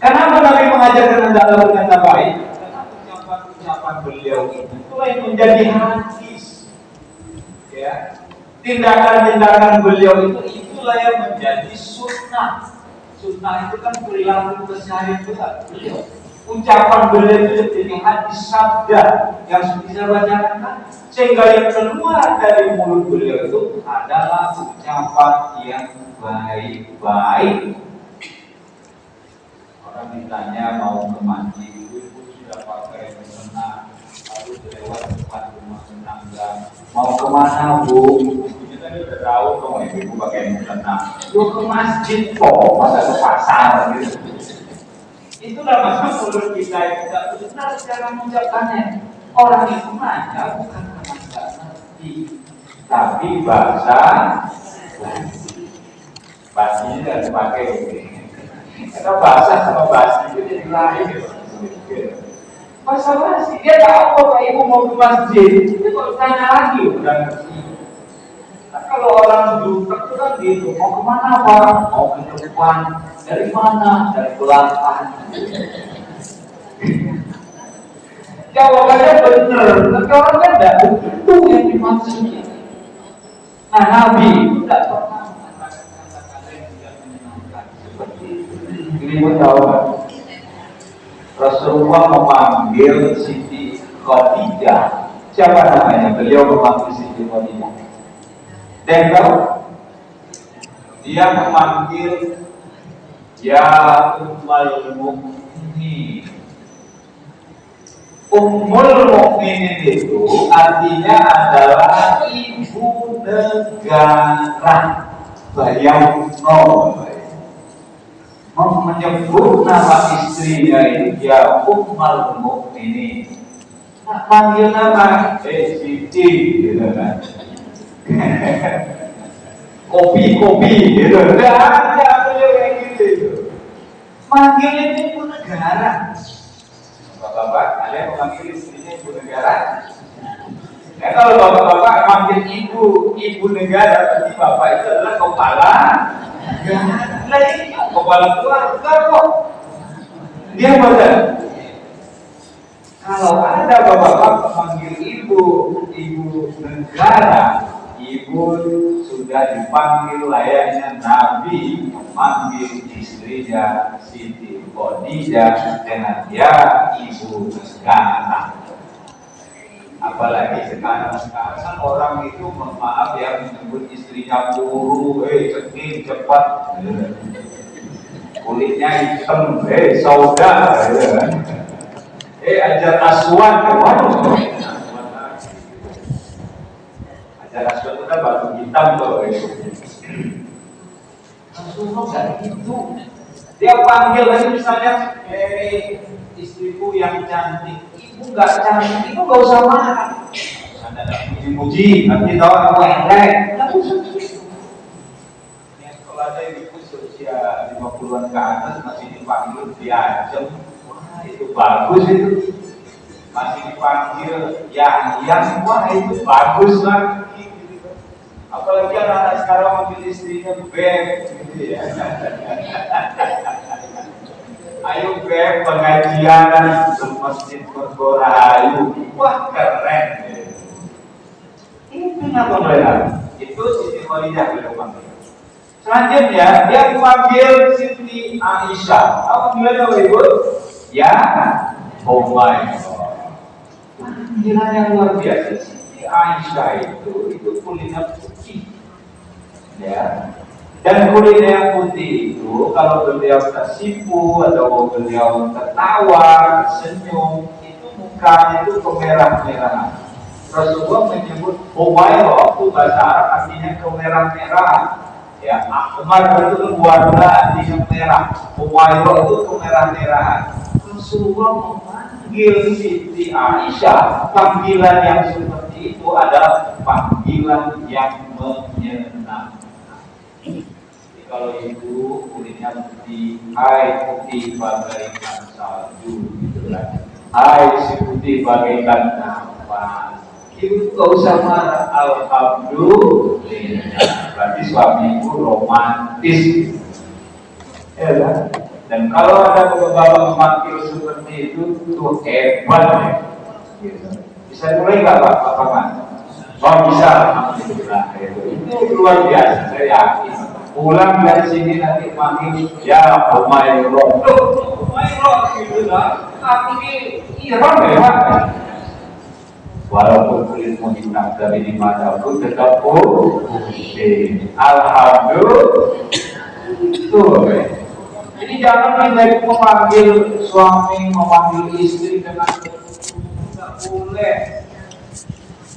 Kenapa Nabi mengajarkan hendaklah berkata baik? Karena ucapan beliau itulah yang menjadi hadis. Ya, tindakan-tindakan beliau itulah yang menjadi sunnah. Sunnah itu kan perilaku keseharian beliau. Ucapan beliau itu jadi hadis sabda yang bisa bacakan kan? Sehingga yang keluar dari mulut beliau itu adalah ucapan yang baik-baik. Orang ditanya mau ke masjid, ibu sudah pakai mukena, lalu lewat depan rumah tetangga, mau kemana bu? Kita udah tahu dong ibu pakai mukena. Lu ke masjid kok, masa ke pasar gitu. Itulah maksud mulut kita yang tidak benar cara mengucapkannya. Orang itu nanya bukan karena nggak ngerti, tapi bahasa basinya harus pakai. Karena bahasa sama basi itu jadi lain. Bahasa basi dia tahu Bapak Ibu mau ke masjid, dia kalau tanya lagi udah ngerti. Nah, kalau orang jutek itu kan gitu, mau kemana Pak? Mau ke depan. Dari mana? Dari belakang. Jawabannya benar, tapi orang kan tidak begitu yang dimaksudnya. Nah, Nabi itu tidak pernah mengatakan kata-kata yang tidak menyenangkan seperti ini. Pun tahu kan? Rasulullah memanggil Siti Khadijah. Siapa namanya? Beliau memanggil Siti Khadijah. Dan tahu? Dia memanggil ya Ummul Mukminin. Ummul Mukminin itu artinya adalah ibu negara. Bayangno. menyebut nama istrinya itu ya Ummul Mukminin. Nah, panggil nama Siti gitu kan. Kopi gitu. Enggak ada kayak gitu. Manggilnya ibu negara. Bapak-bapak, ada yang memanggil istrinya ibu negara? Ya, kalau bapak-bapak manggil ibu negara, berarti bapak itu adalah kepala negara. Nah, ini kepala keluarga kok. Dia betul. Kalau ada bapak-bapak memanggil ibu negara, ibu sudah dipanggil layaknya Nabi memanggil istrinya Siti Khadijah dengan ya ibu negara. Apalagi sekarang orang itu maaf ya menyebut istrinya buru, cekin cepat, kulitnya hitam, saudara, ajar aswan, waduh. Ajar aswan itu kan batu hitam tuh. Rasulullah nggak gitu. Dia panggil lagi misalnya, istriku yang cantik. Ibu nggak cantik, ibu nggak usah marah. Anda ada muji-muji, nanti tahu aku elek. Nggak usah gitu. Kalau ada ibu seusia 50-an ke atas masih dipanggil diajem, wah itu bagus itu. Masih dipanggil yang wah itu bagus lagi. Apalagi anak-anak sekarang manggil istrinya beb, gitu ya. Ayo beb pengajian di Masjid Rahayu, wah keren. Itu nama mereka. Itu Siti Khadijah beliau panggil. Selanjutnya dia panggil Siti Aisyah. Apa bilangnya ibu? Ya, oh my God. Panggilan yang luar biasa. Siti Aisyah itu kulitnya putih, ya. Dan kulitnya yang putih itu kalau beliau tersipu atau beliau tertawa, tersenyum, itu mukanya itu kemerah-merahan. Rasulullah menyebut Humairah itu bahasa Arab artinya kemerah-merahan. Ya, Ahmar itu warna artinya merah, Humairah itu kemerah-merahan. Rasulullah memanggil Siti Aisyah, panggilan yang seperti itu adalah panggilan yang menyenangkan. Kalau ibu kulitnya putih, hai putih bagaikan salju, gitu kan? Hai si putih bagaikan nafas. Ibu gak usah marah, alhamdulillah. Berarti suami ibu romantis, ya kan? Dan kalau ada bapak memanggil seperti itu hebat ya. Bisa mulai nggak pak papaman? Oh bisa, alhamdulillah. Itu luar biasa, saya yakin. Pulang dari sini nanti panggil ya Humairah, Humairah gitu lah. Tapi Iran memang, walaupun kulitmu hitam dari di mata pun tetap putih. Alhamdulillah. Itu. Jadi jangan kita memanggil suami, memanggil istri dengan tidak boleh.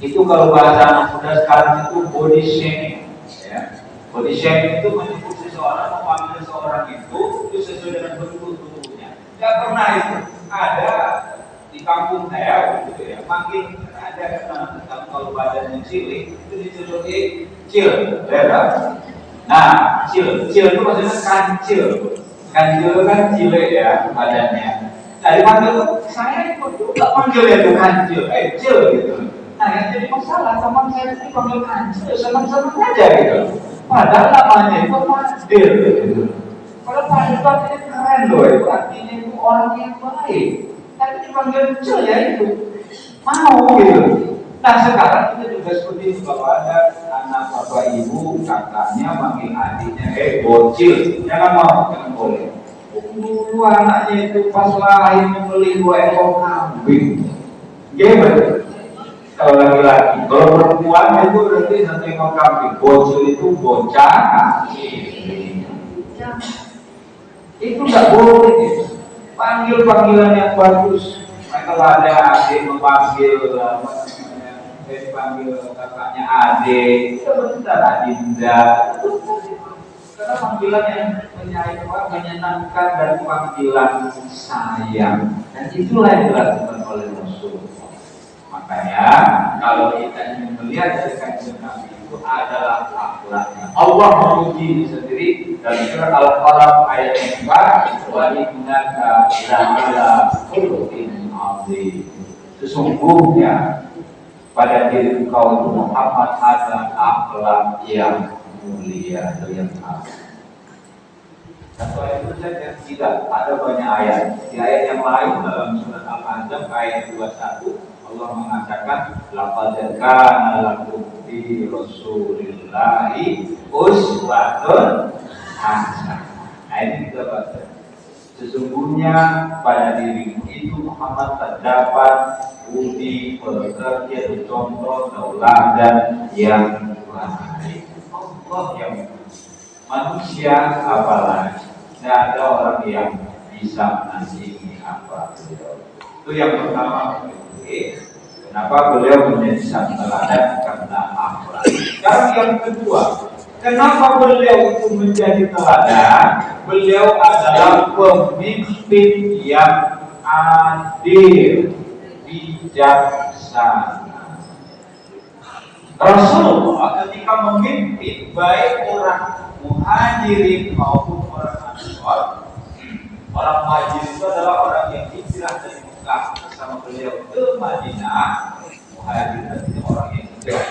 Itu kalau bahasa anak muda sekarang itu body shaming. Ya. Body shaming itu menyebut seseorang, memanggil seseorang itu sesuai dengan bentuk tubuhnya. Tidak pernah itu ada di kampung saya, gitu ya. Manggil ada kalau badannya cilik itu diceluki cil, ya. Nah, cil itu maksudnya kancil. Kancil kan cilik ya badannya. Nah dipanggil saya ikut juga panggilnya itu kancil, cil gitu. Nah yang jadi masalah teman saya ini panggil kancil, senang-senang aja gitu. Padahal namanya itu Fadil gitu. Kalau Fadil ini keren loh, itu artinya itu orang yang baik. Tapi dipanggil cil ya itu mau gitu. Nah sekarang kita juga seperti itu, kalau ada anak bapak ibu kakaknya manggil adiknya bocil, jangan mau, jangan boleh. Dulu anaknya itu pas lahir membeli 2 ekor kambing, gimana? Kalau laki-laki, kalau perempuan itu berarti 1 ekor kambing, bocil itu bocah. Itu nggak boleh, panggil panggilan yang bagus. Kalau ada adik memanggil dipanggil kakaknya adik, sebentar Adinda. Karena panggilan yang menyenangkan dan panggilan sayang, dan itulah yang dilakukan oleh Rasulullah. Makanya kalau kita ingin melihat dari kajian Nabi itu adalah akhlaknya. Allah memuji sendiri dalam surah Al-Qalam ayat 4, wa innaka la'ala khuluqin 'azim. Sesungguhnya pada diri engkau itu Muhammad ada akhlak yang mulia atau yang agung. Satu ayat itu saja tidak, ada banyak ayat. Di ayat yang lain dalam surat Al-An'am ayat 21 Allah mengatakan laqad kana lakum fi rasulillahi uswatun hasanah. Nah, ini kita baca. Sesungguhnya pada dirimu itu Muhammad terdapat budi pekerja contoh tauladan yang baik. Allah yang manusia apalagi tidak ada orang yang bisa menandingi apa beliau. Itu yang pertama. Kenapa beliau menjadi sang teladan? Karena akhlak. Sekarang yang kedua, kenapa beliau itu menjadi teladan? Beliau adalah pemimpin yang adil, bijaksana. Rasulullah ketika memimpin baik orang muhajirin maupun orang ansor. Orang muhajirin itu adalah orang yang hijrah dari Mekah bersama beliau ke Madinah. Muhajirin itu orang yang hijrah.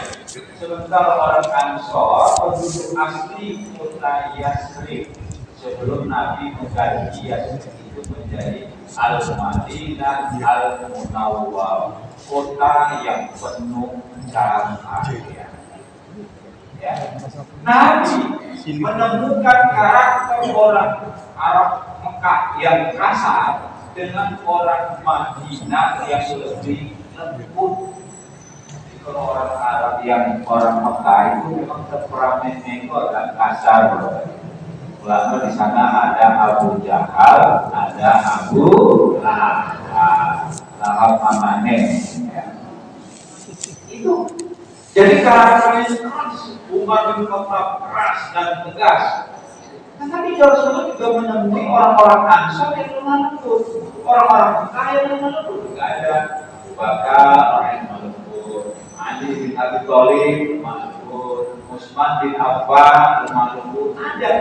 Sementara orang ansor penduduk asli kota Yasrib sebelum Nabi mengganti Yasrib itu menjadi Al-Madinah Al-Munawwar, kota yang penuh cahaya. Ya. Nabi menemukan karakter orang Arab Mekah yang kasar dengan orang Madinah yang lebih lembut. Kalau orang Arab yang orang Mekah itu memang temperamennya itu agak kasar. Lalu di sana ada Abu Jahal, ada Abu Lahab Amanen. Ya. Itu jadi karakternya keras, Umar bin Khattab keras dan tegas. Tapi Rasulullah juga menemui orang-orang Ansar yang lemah lembut, orang-orang Mekah yang lemah lembut. Juga ada Abu Bakar orang yang lemah lembut, Ali bin Abi Thalib lemah lembut, Utsman bin Affan lemah lembut. Ada.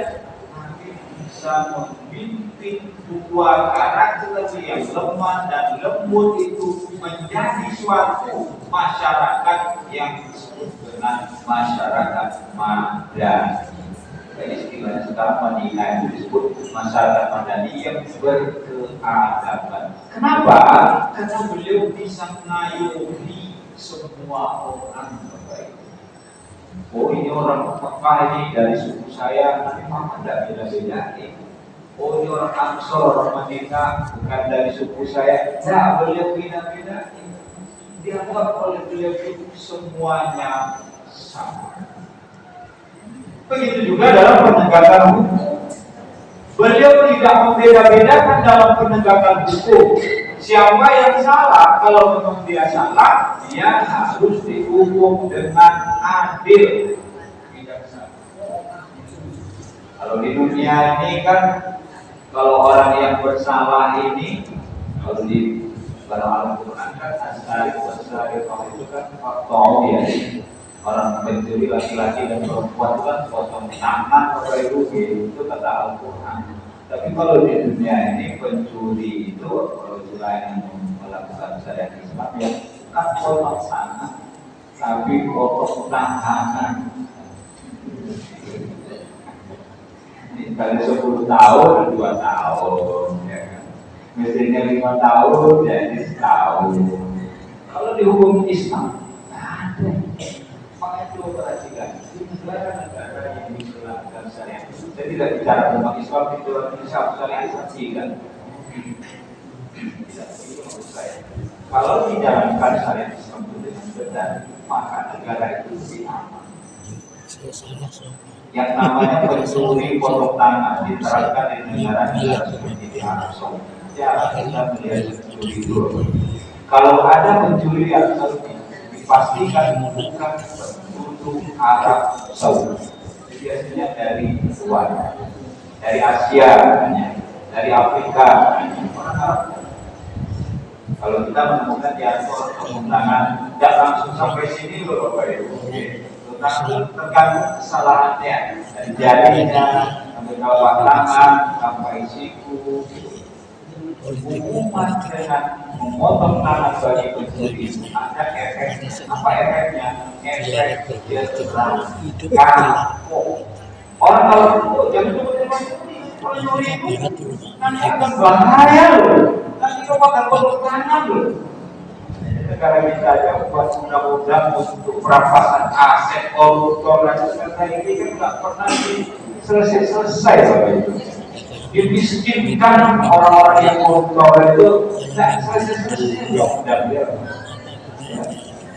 Nabi bisa memimpin dua karakter yang lemah dan lembut itu menjadi suatu masyarakat yang disebut dengan masyarakat Madani. Jadi istilahnya sekarang Madinah itu disebut masyarakat Madani yang berkeadaban. Kenapa? Karena beliau bisa mengayomi semua orang baik. Oh, ini orang Mekah ini dari suku saya, tapi Muhammad tidak beda-beda. Oh, ini orang Ansor, orang Madinah, bukan dari suku saya. Nah, beliau beda-beda. Dianggap oleh beliau itu semuanya sama. Begitu juga dalam penegakan hukum. Beliau tidak membeda-bedakan dalam penegakan hukum. Siapa yang salah, kalau memang dia salah, dia harus dihukum dengan adil. Kalau di dunia ini kan, kalau orang yang bersalah ini, kalau di dalam Al-Quran kan asari itu kan tahu ya. Orang mencuri laki-laki dan perempuan itu kan potong tangan atau rugi, itu kata Al-Quran. Tapi kalau di dunia ini pencuri itu kalau selain melakukan syariat Islam ya kan potong tangan, tapi potong tangan. Ini kali 10 tahun 2 tahun, ya kan? Mestinya 5 tahun jadi setahun. Kalau di hukum Islam ada. Perhatikan, negara yang dijalankan syariat. Saya tidak bicara tentang Islam itu syariat kan? Kalau dijalankan syariat Islam itu dengan benar, maka negara itu lebih aman. Yang namanya pencuri potong tangan diterapkan di negara-negara seperti di Arab Saudi. Ya, kita melihat pencuri itu. Kalau ada pencuri yang harus dipastikan bukan Arab Saudi. Jadi biasanya dari luar, dari Asia, dari Afrika. Kalau kita menemukan diaspora pengundangan, tidak langsung sampai sini loh Bapak Ibu. Tergantung kesalahannya, dari jarinya, sampai telapak tangan, sampai siku. Hukuman dengan memotong tangan bagi pencuri ada efek. Apa efeknya? Efek dia terlalu kapok. Orang kalau jangan pencuri itu nanti akan bahaya loh. Nanti kau akan potong tangan loh. Negara kita aja buat undang-undang untuk perampasan aset koruptor dan sebagainya ini kan nggak pernah selesai Bapak Ibu. Dimiskinkan orang-orang yang koruptor itu nggak selesai dan dia.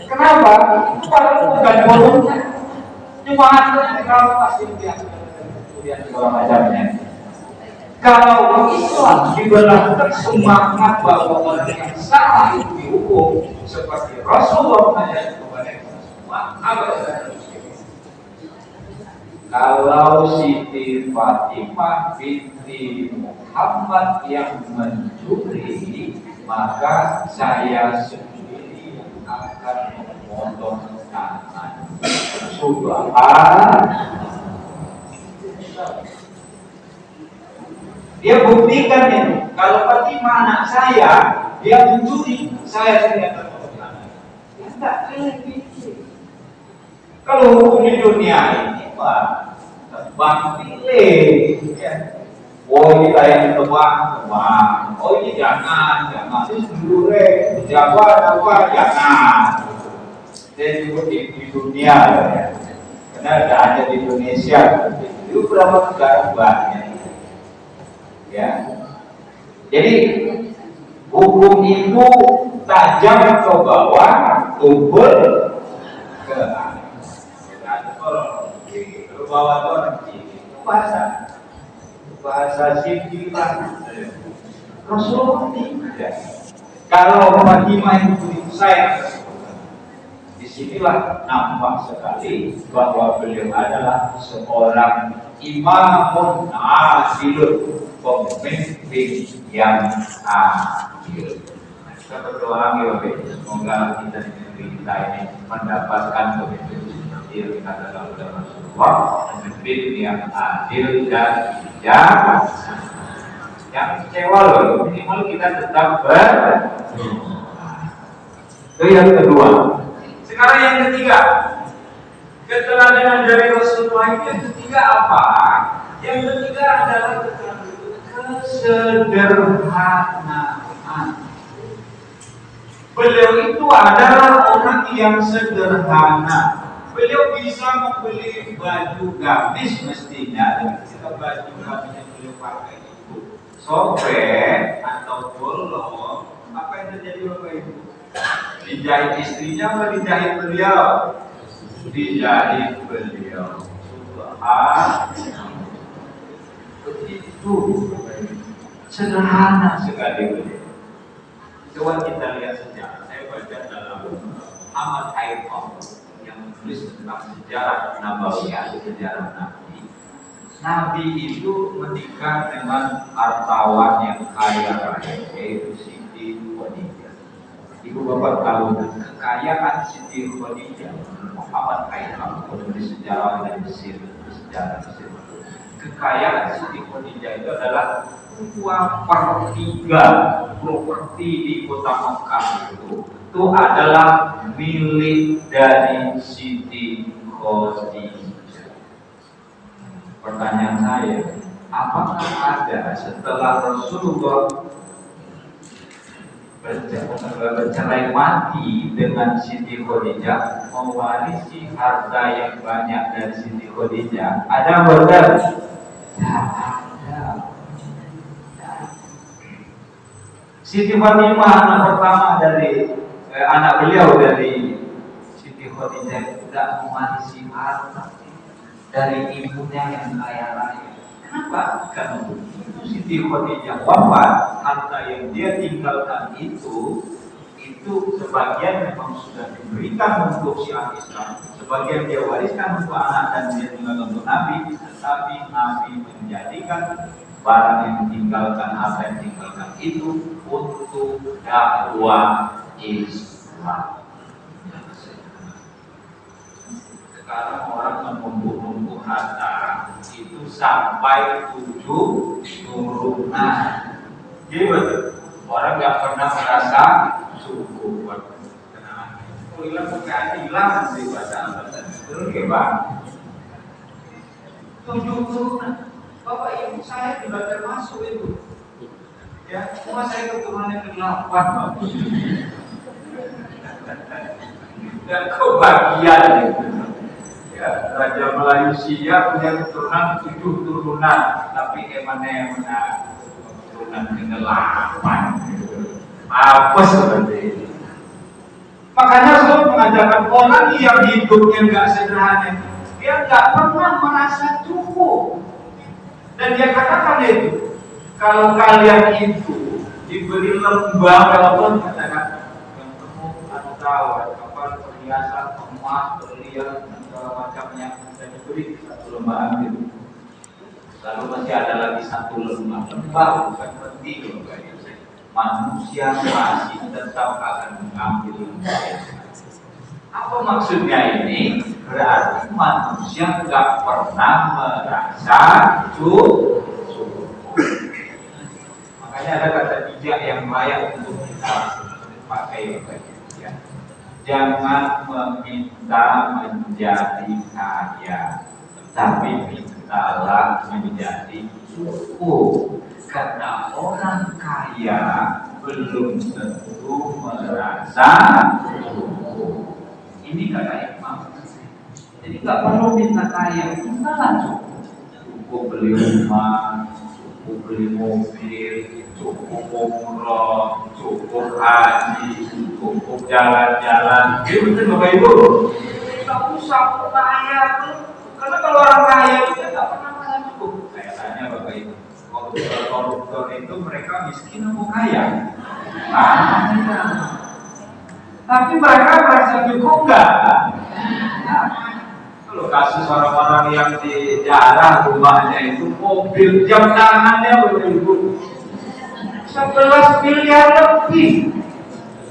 Kenapa? Padahal bukan korupnya, cuma hasilnya kalau pasti dia kemudian segala macamnya. Kalau Islam dibenarkan semangat bahwa orang yang salah itu dihukum seperti Rasulullah mengajarkan kepada kita semua, apa yang kalau Siti Fatimah binti Muhammad yang mencuri, maka saya sendiri akan memotong tangan. Subhanallah. Dia buktikan ini. Kalau Fatimah anak saya, dia mencuri, saya sendiri akan memotong tangan. Ya tidak lebih. Kalau hukum di dunia ini, Pak, tebang pilih. Ya. Oh ini yang tebang. Oh ini jangan. Ini dulu Jawa, jangan. Dan juga di dunia, ya. Karena ada hanya di Indonesia. Itu berapa negara banyak. Ya. Jadi hukum itu tajam ke bawah, tumpul ke atas. Bawah orang bahasa sindiran Rasulullah tidak. Kalau Fatimah itu saya, disinilah nampak sekali bahwa beliau adalah seorang imamun adil, pemimpin yang adil. Kita berdoa semoga kita di negeri kita ini mendapatkan pemimpin adil kata Rasulullah, pemimpin yang adil dan bijak. Yang kecewa loh, minimal kita tetap itu yang kedua. Sekarang yang ketiga, keteladanan dari Rasulullah itu yang ketiga apa? Yang ketiga adalah kesederhanaan. Beliau itu adalah orang yang sederhana. Beliau bisa membeli baju gamis mestinya, dan ketika baju gamis yang beliau pakai itu sobek atau bolong, apa yang terjadi Bapak Ibu? Dijahit istrinya atau dijahit beliau? Dijahit beliau. Begitu sederhana sekali beliau. Coba kita lihat sejarah. Saya baca dalam Ahmad Haifam yang menulis tentang sejarah Nabawiyah, sejarah Nabi. Nabi itu menikah dengan hartawan yang kaya raya, yaitu Siti Khadijah. Ibu bapak tahu kekayaan Siti Khadijah. Ahmad Haifam menulis sejarah dan sejarah Mesir. Kekayaan Siti Khadijah itu adalah 2/3 properti di kota Mekah itu adalah milik dari Siti Khadijah. Pertanyaan saya, apakah ada setelah Rasulullah bercerai mati dengan Siti Khadijah mewarisi harta yang banyak dari Siti Khadijah? Ada benar? Ada. Siti Fatimah anak pertama dari anak beliau dari Siti Khadijah tidak mewarisi harta dari ibunya yang kaya raya. Kenapa? Karena begitu Siti Khadijah wafat, harta yang dia tinggalkan itu itu sebagian memang sudah diberikan untuk syiar Islam, sebagian dia wariskan untuk anak dan dia tinggal untuk Nabi, tapi Nabi menjadikan barang yang ditinggalkan, apa yang ditinggalkan itu untuk dakwah Islam. Sekarang orang menumpuk-numpuk harta itu sampai 7 turunan. Jadi betul, orang nggak pernah merasa cukup. Kalau hilang kekayaan hilang sih bahasa terus gimana? 7 turunan. Bapak ibu saya juga termasuk itu. Ya, cuma saya keturunan yang ke-8. Dan kebahagiaan itu. Ya, Raja Melayu Siap punya keturunan 7 turunan, tapi emang-emang keturunan ke-8. Apa seperti ini? Makanya saya mengajarkan orang yang hidupnya nggak sederhana, dia nggak pernah merasa cukup. Dan dia katakan itu, kalau kalian itu diberi lembah, walaupun katakan yang penuh atau kapal perhiasan, emas, berlian, dan segala macamnya, dan diberi 1 lembaran itu. Lalu masih ada lagi 1 lembah, bukan penting loh, manusia masih tetap akan mengambil lembah. Apa maksudnya ini? Berarti manusia nggak pernah merasa cukup. Makanya ada kata bijak yang layak untuk kita pakai. Ya. Jangan meminta menjadi kaya, tapi mintalah menjadi cukup. Karena orang kaya belum tentu merasa cukup. Ini kata Imam. Jadi nggak perlu minta kaya, mintalah cukup. Cukup beli rumah, cukup beli mobil, cukup umroh, cukup haji, cukup jalan-jalan. Jadi betul Bapak Ibu. Nggak usah kaya, karena kalau orang kaya itu nggak pernah merasa cukup. Saya tanya Bapak Ibu, koruptor itu mereka miskin atau kaya? Tapi mereka merasa cukup nggak? Kalau kasus orang-orang yang di daerah rumahnya itu mobil jam tangannya Ibu 11 miliar lebih.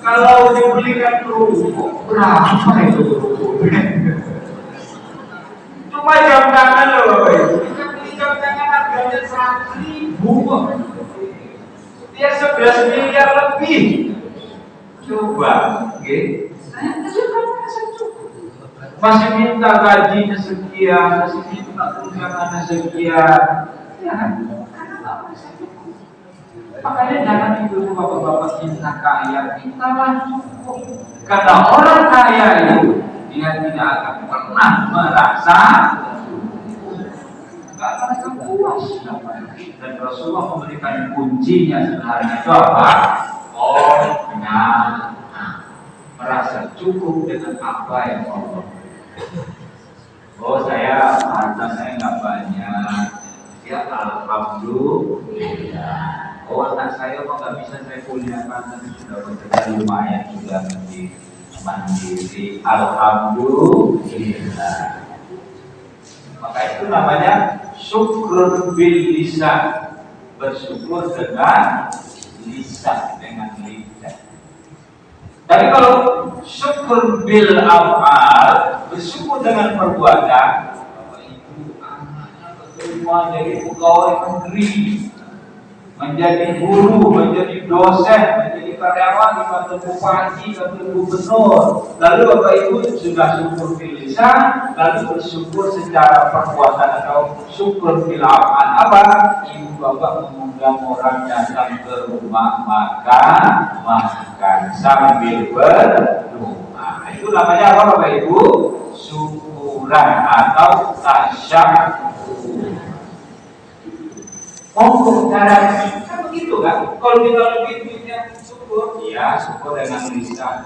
Kalau dibelikan kerupuk berapa itu kerupuknya? Cuma jam tangan loh Bapak Ibu. Kita beli jam tangan harganya 100.000. Dia 11 miliar lebih. Coba, oke? Saya cukup. Masih minta gajinya sekian, masih minta tunjangannya sekian. Ya, karena nggak merasa cukup. Makanya jangan itu bapak-bapak minta kaya, mintalah cukup. Karena orang kaya itu dia tidak akan pernah merasa cukup, nggak merasa puas. Dan Rasulullah memberikan kuncinya sederhana itu apa? Merasa cukup dengan apa yang Allah. Oh saya harta saya nggak banyak, ya alhamdulillah. Oh anak saya kok nggak bisa saya kuliahkan, tapi sudah bekerja lumayan, sudah menjadi mandiri, alhamdulillah. Maka itu namanya syukur bil lisan, bersyukur dengan lisan, dengan lidah. Tapi kalau syukur bil af'al, bersyukur dengan perbuatan, Bapak Ibu anaknya keterima jadi pegawai negeri, menjadi guru, menjadi dosen, menjadi karyawan di kantor bupati, kantor gubernur. Lalu Bapak Ibu sudah syukur bil lisan, lalu bersyukur secara perbuatan atau syukur bil af'al. Apa? Ibu Bapak mengundang orang datang ke rumah makan sambil berdoa. Itu namanya apa Bapak Ibu? Syukuran atau tasyakkur. Oh, caranya kan begitu kan? Kalau kita lebih duitnya syukur, ya syukur dengan lisan.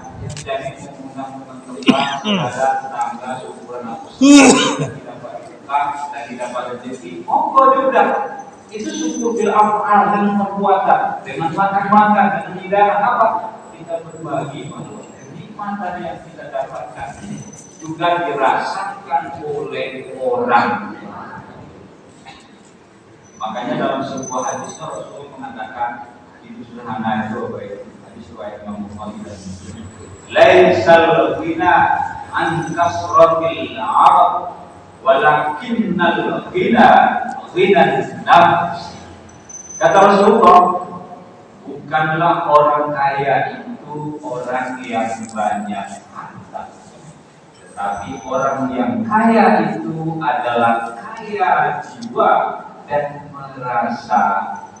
Jadi mengundang teman-teman, saudara, tetangga, syukuran aku. Tidak dapat utang, tidak dapat rezeki. Monggo juga. Itu syukur bil af'al dengan perbuatan, dengan makan-makan, dengan hidangan apa? Kita kita berbagi bahwa kenikmatan yang kita dapatkan juga dirasakan oleh orang. Makanya dalam sebuah hadis Rasul mengatakan itu sederhana itu baik hadis riwayat Imam Bukhari dan Muslim. Laisal ghina an kasratil 'arab walakinnal ghina ghinan nafs. Kata Rasulullah, bukanlah orang kaya itu orang yang banyak harta, tetapi orang yang kaya itu adalah kaya jiwa dan merasa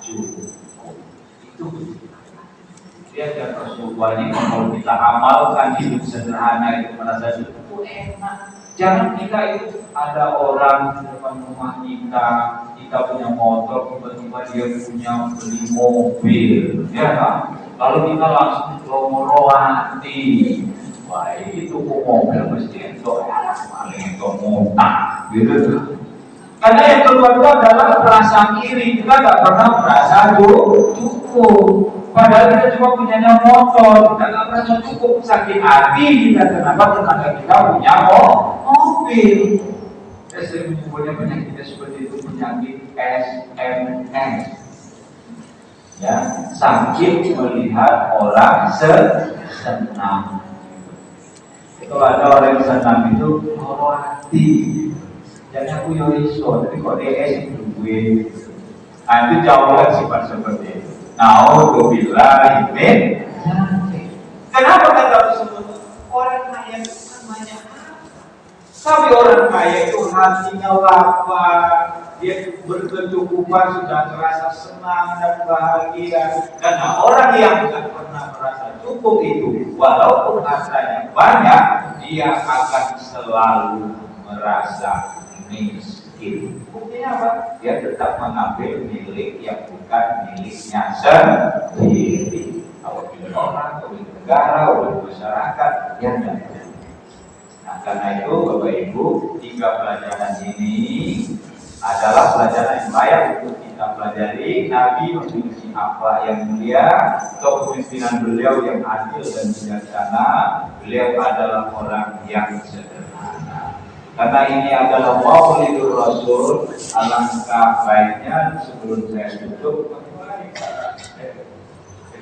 cukup. Itu dia dan Rasulullah ini kalau kita amalkan hidup sederhana itu merasa cukup enak. Jangan kita itu ada orang di depan rumah kita punya motor, tiba-tiba dia punya beli mobil, ya kan? Lalu kita langsung romo-rohati, wah itu mobil mesti itu paling itu mutah, gitu. Karena yang kedua itu adalah merasa iri, kita nggak pernah merasa cukup. Padahal kita cuma punyanya motor, kita nggak merasa cukup. Sakit hati kita kenapa tetangga kita punya mobil. Saya sering menyebutnya penyakit seperti itu, penyakit SMS. Ya, sakit melihat orang senang. Kalau ada orang yang senang itu loro hati. Jadi aku yoriso, tapi kok DS itu gue. Nah itu jauhkan sifat seperti itu. Na'udzubillah min. Kenapa kata Rasulullah? Orang kaya itu kan banyak harta. Tapi orang kaya itu hatinya lapang, dia berkecukupan, sudah terasa senang dan bahagia. Karena orang yang tidak pernah merasa cukup itu, walaupun hartanya banyak, dia akan selalu merasa miskin. Buktinya apa? Dia tetap mengambil milik yang bukan miliknya sendiri. Kalau milik orang, kalau milik negara, kalau milik masyarakat, yang tidak. Nah, karena itu Bapak Ibu, 3 pelajaran ini adalah pelajaran yang layak untuk kita pelajari. Nabi memiliki akhlak yang mulia, kepemimpinan beliau yang adil dan bijaksana. Beliau adalah orang yang sederhana. Karena ini adalah Maulidur Rasul, alangkah baiknya sebelum saya tutup,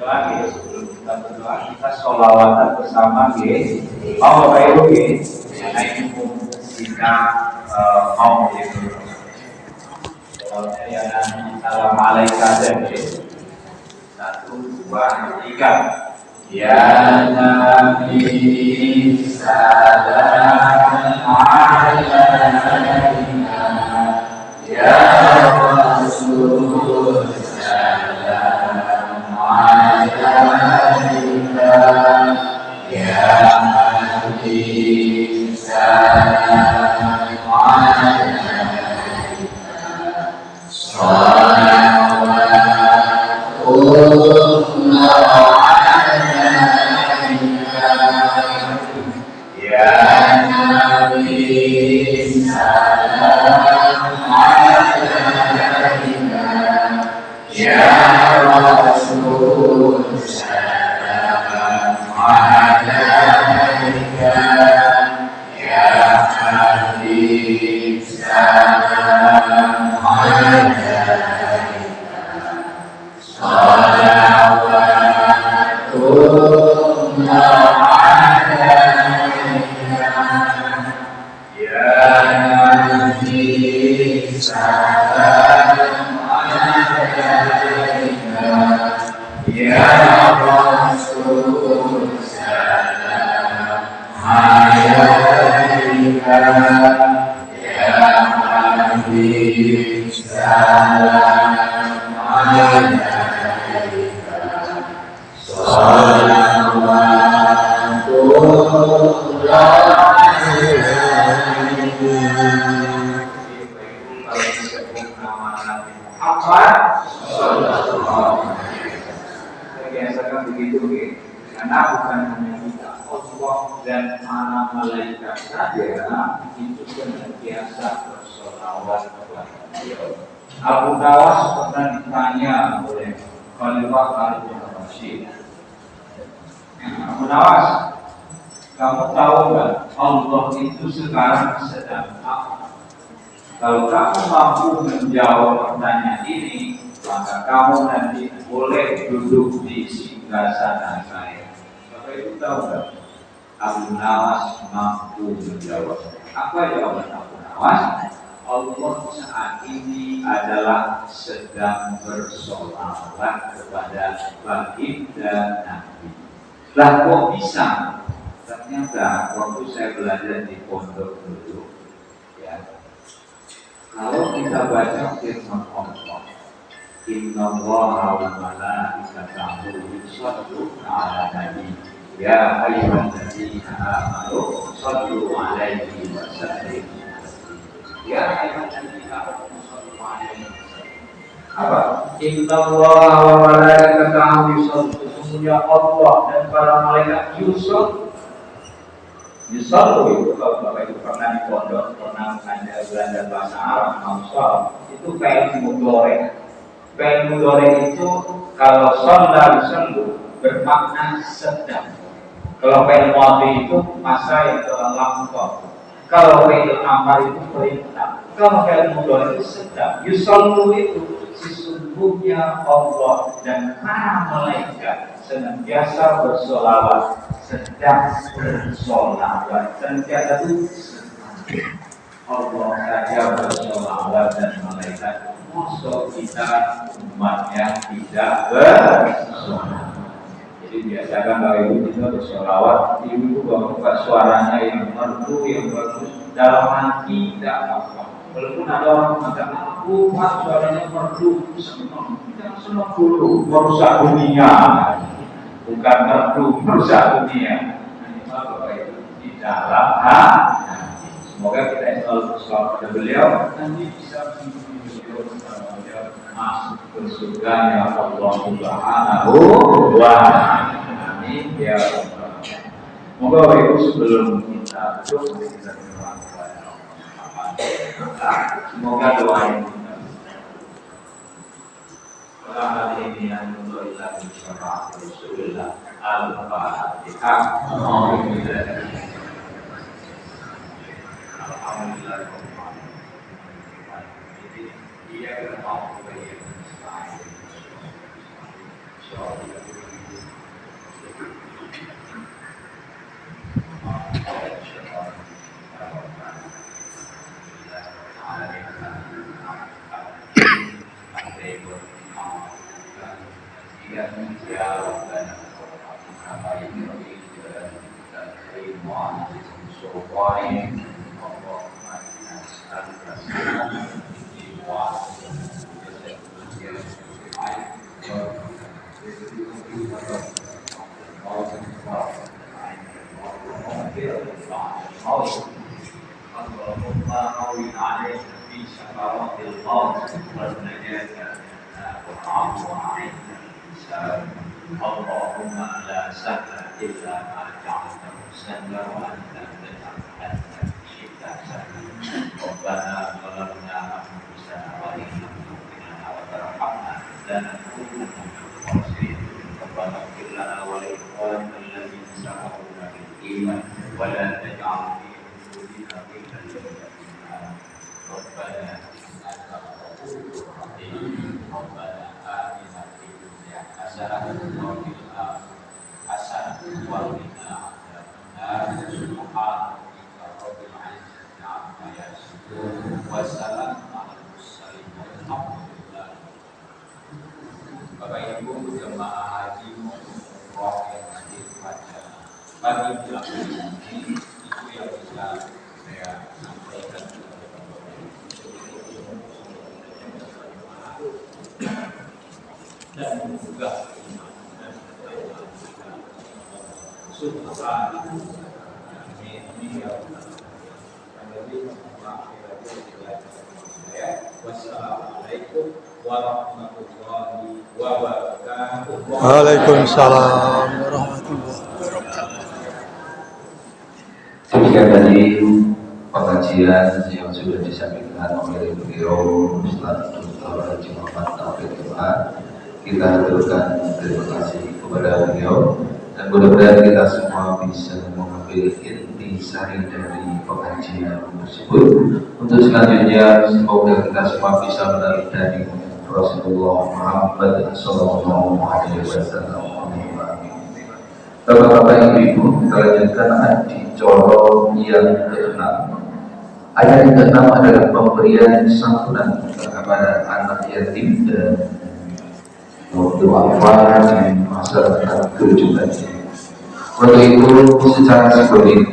lagi sebelum kita berdoa, kita sholawatan bersama, mau Bapak Ibu, karena ini kita mau Maulidur Rasul. Assalamualaikum. 1, 2, 3. Ya Nabi salam alaika, ya Rasul salam alaika, ya Nabi salam alaika, salawatullah Abu Dawas pernah ditanya oleh Khalifah Harun bin Rashid, Munawas, kamu tahu nggak Allah itu sekarang sedang apa? Kalau kamu mampu menjawab pertanyaan ini, maka kamu nanti boleh duduk di singgasana saya. Bapak Ibu tahu nggak? Abu Nawas mampu menjawab. Apa jawaban Abu Nawas? Allah saat ini adalah sedang bersolawat kepada baginda Nabi. Lah kok bisa? Ternyata waktu saya belajar di pondok dulu, ya. Kalau kita baca firman Allah, Innallaha wa malaikatahu yusholluna 'alan nabi, ya ayyuhalladzina amanu shollu 'alaihi wa sallimu. Ya ayyuhalladzina amanu shollu 'alaihi wa sallimu. Apa? Innallaha wa malaikatahu yusholluna, sesungguhnya Allah dan para malaikat yusollu itu kalau Bapak Ibu pernah di pondok, pernah belajar bahasa Arab, mausol, itu kayak mudore. Kayak mudore itu kalau sholla yusollu bermakna sedang. Kalau kayak mudhi itu masa yang telah lampau. Kalau kayak amar itu perintah. Kalau kayak mudore itu sedang. Yusollu itu sesungguhnya Allah dan para malaikat senantiasa bersolawat, sedang bersolawat, senantiasa itu Allah saja bersolawat dan malaikat. Maksud kita umatnya tidak bersolawat. Jadi biasakan kalau ibu kita bersolawat, ibu buka suaranya yang merdu, yang bagus, dalam hati tidak apa. Walaupun ada orang mengatakan aku suaranya merdu, senang, kita senang dulu, merusak dunia. Bukan merdu, merusak dunia. Minimal Bapak Ibu di dalam hati. Semoga kita selalu bersolawat pada beliau, nanti bisa beliau masuk ke surganya Allah Subhanahu wa ta'ala. Amin ya rabbal alamin. Semoga Bapak Ibu sebelum kita tutup kita berdoa kepada Allah. Semoga doa ini ini yang untuk kita bersama Rasulullah Al-Fatihah. Alhamdulillah. Dia berdoa kepada Allahumma la sahla illa ma ja'altahu sahlan wa anta taj'alul syidda sahlan. Rabbana zalamna anfusana wa in lam taghfir lana wa tarhamna lanakunanna minal khasirin. Rabbana ighfir lana wa li ikhwanina alladhina sabaquna bil iman wa la taj'al fi qulubina ghillan lil ladzina amanu. Rabbana innaka ghafurur rahim. Rabbana atina fid dunya hasanah wa fil akhirati hasanah wa qina adzabannar. Subhanaka rabbil izzati amma yasifun wa salamun alal mursalin walhamdulillah. Bapak Ibu jemaah haji umroh yang hadir pada pagi bulan ini, itu yang bisa saya sampaikan kepada Bapak Ibu. Dan juga subhanallah ini yang lebih wassalamualaikum warahmatullahi wabarakatuh. Waalaikumsalam warahmatullahi wabarakatuh. Demikian tadi pengajian yang sudah disampaikan oleh beliau Ustaz Dr. Haji Muhammad Taufik Tuhan. Kita aturkan terima kasih kepada beliau dan mudah-mudahan kita semua bisa mengambil intisari dari pengajian tersebut. Untuk selanjutnya semoga kita semua bisa meneladani Rasulullah Muhammad Sallallahu Alaihi Wasallam. Bapak-bapak, ibu-ibu, kita lanjutkan di corong yang ke-6. Ayat yang ke-6 adalah pemberian santunan kepada anak yatim dan doa di masyarakat kerujukan. Untuk itu secara simbolik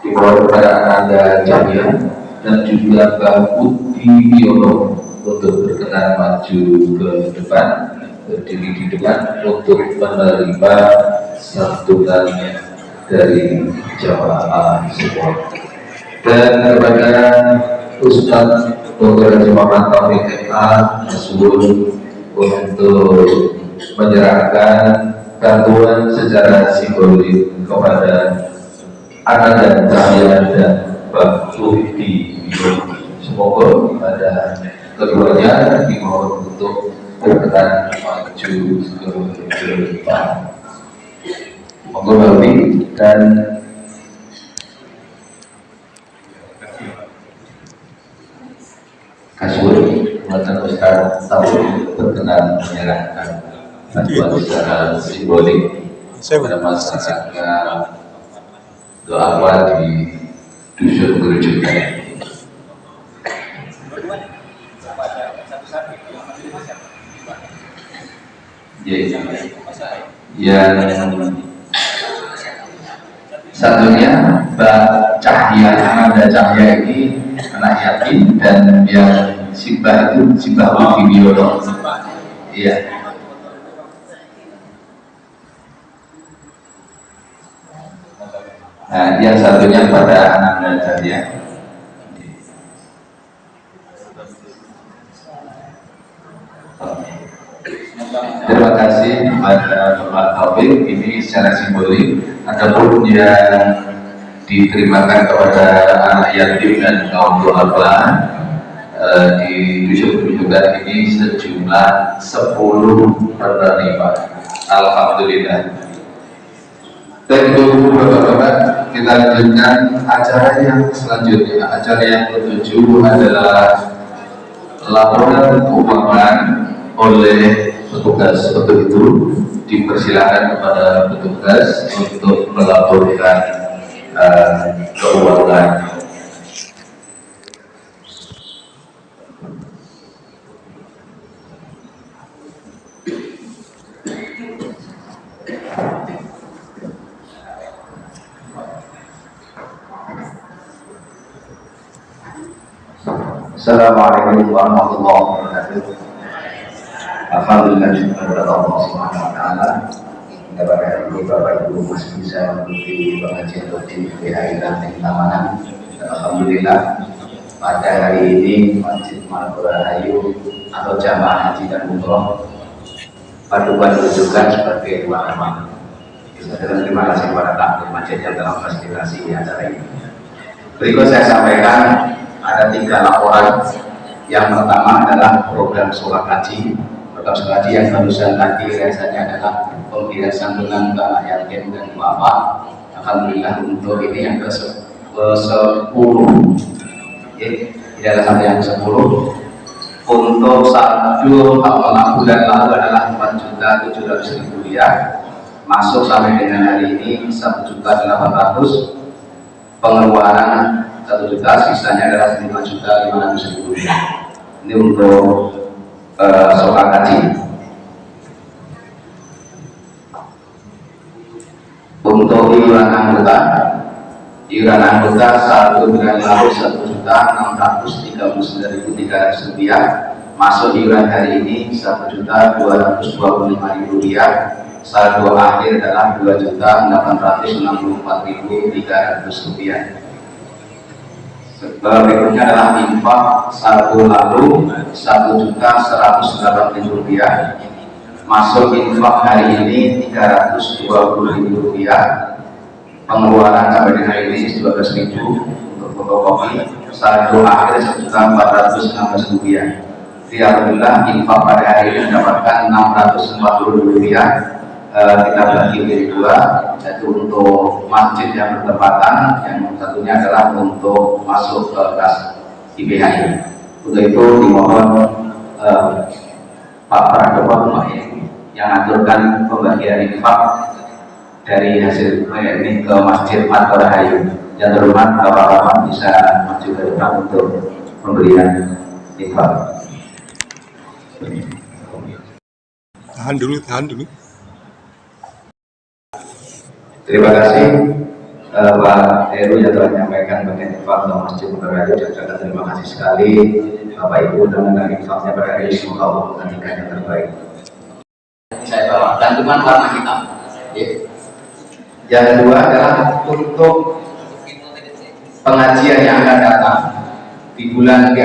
dibawa kepada Ananda Cahya dan juga Mbak Budi Wiono untuk berkenan maju ke depan, berdiri di depan untuk menerima santunan dari jamaah semua. Dan kepada Ustaz Dr. Haji Muhammad Taufik MA Mas'ud untuk menyerahkan bantuan secara simbolik kepada anak dan Cahya dan Mbak Budi Wiono. Semoga pada keduanya dimohon untuk berkenan maju ke depan. Monggo Mbak dan Kasur Matan Ustaz tahu berkenan menyerahkan bantuan secara simbolik kepada masyarakat doa di dusun kerujukan. Yang satunya Mbak Cahya, Ananda Cahya ini anak yatim, dan yang Sibah itu Sibah Budi Wiono. Iya. Nah, yang satunya pada Ananda Cahya. Terima kasih kepada Bapak Taufik, ini secara simbolik. Adapun yang diterimakan kepada anak yatim dan kaum duafa di dusun kerujukan ini sejumlah 10 penerima. Alhamdulillah. Dan itu Bapak-bapak, kita lanjutkan acara yang selanjutnya. Acara yang ke-7 adalah laporan keuangan oleh petugas. Untuk itu dipersilakan kepada petugas untuk melaporkan keuangan. Assalamualaikum warahmatullahi wabarakatuh. Alhamdulillah, kepada Allah Subhanahu wa taala. Kepada Bapak Ibu masih bisa mengikuti pengajian rutin PHI dan Taman. Alhamdulillah, pada hari ini Masjid Margora Rahayu atau Jamaah Haji dan Umroh Paduan Rujukan sebagai tuan rumah. Terima kasih kepada takmir masjid yang telah memfasilitasi acara ini. Berikut saya sampaikan ada 3 laporan. Yang pertama adalah program sholat haji. Program sholat haji yang barusan tadi rasanya adalah pemberian santunan ke anak yatim dan duafa. Alhamdulillah untuk ini yang ke-10. Ini adalah sampai yang ke-10. Untuk saldo amal bulan lalu adalah 4.700.000 rupiah. Masuk sampai dengan hari ini 1.800.000. Pengeluaran 1 juta, sisanya adalah 5.500.000 rupiah. Ini untuk sholat haji. Untuk iuran anggota saldo bulan lalu 1.639.300 rupiah. Masuk iuran hari ini 1.225.000 rupiah. Saldo akhir adalah 2.864.300 rupiah. Berikutnya adalah infak saldo lalu 1.108.000 rupiah. Masuk infak hari ini 320.000 rupiah. Pengeluaran sampai dengan hari ini 12.000 untuk fotokopi. Saldo akhir 1.416.000 rupiah. Alhamdulillah infak pada hari ini mendapatkan 640.000 rupiah. kita bagi menjadi dua, yaitu untuk masjid yang bertempatan, yang satunya adalah untuk masuk ke kelas IPHI. Untuk itu dimohon Pak Pradowo yang aturkan pembagian infak dari hasil proyek ini ke Masjid Mat Rahayu. Yang terhormat Bapak-Bapak bisa maju ke depan untuk pemberian infak. Tahan dulu. Terima kasih Pak Heru yang telah menyampaikan bagian infak untuk Masjid Mat Rahayu, dan juga terima kasih sekali Bapak Ibu dan mengenai infaknya pada hari ini. Semoga Allah mengantikan yang terbaik. Saya bawa gantungan warna hitam. Yang kedua adalah untuk pengajian yang akan datang di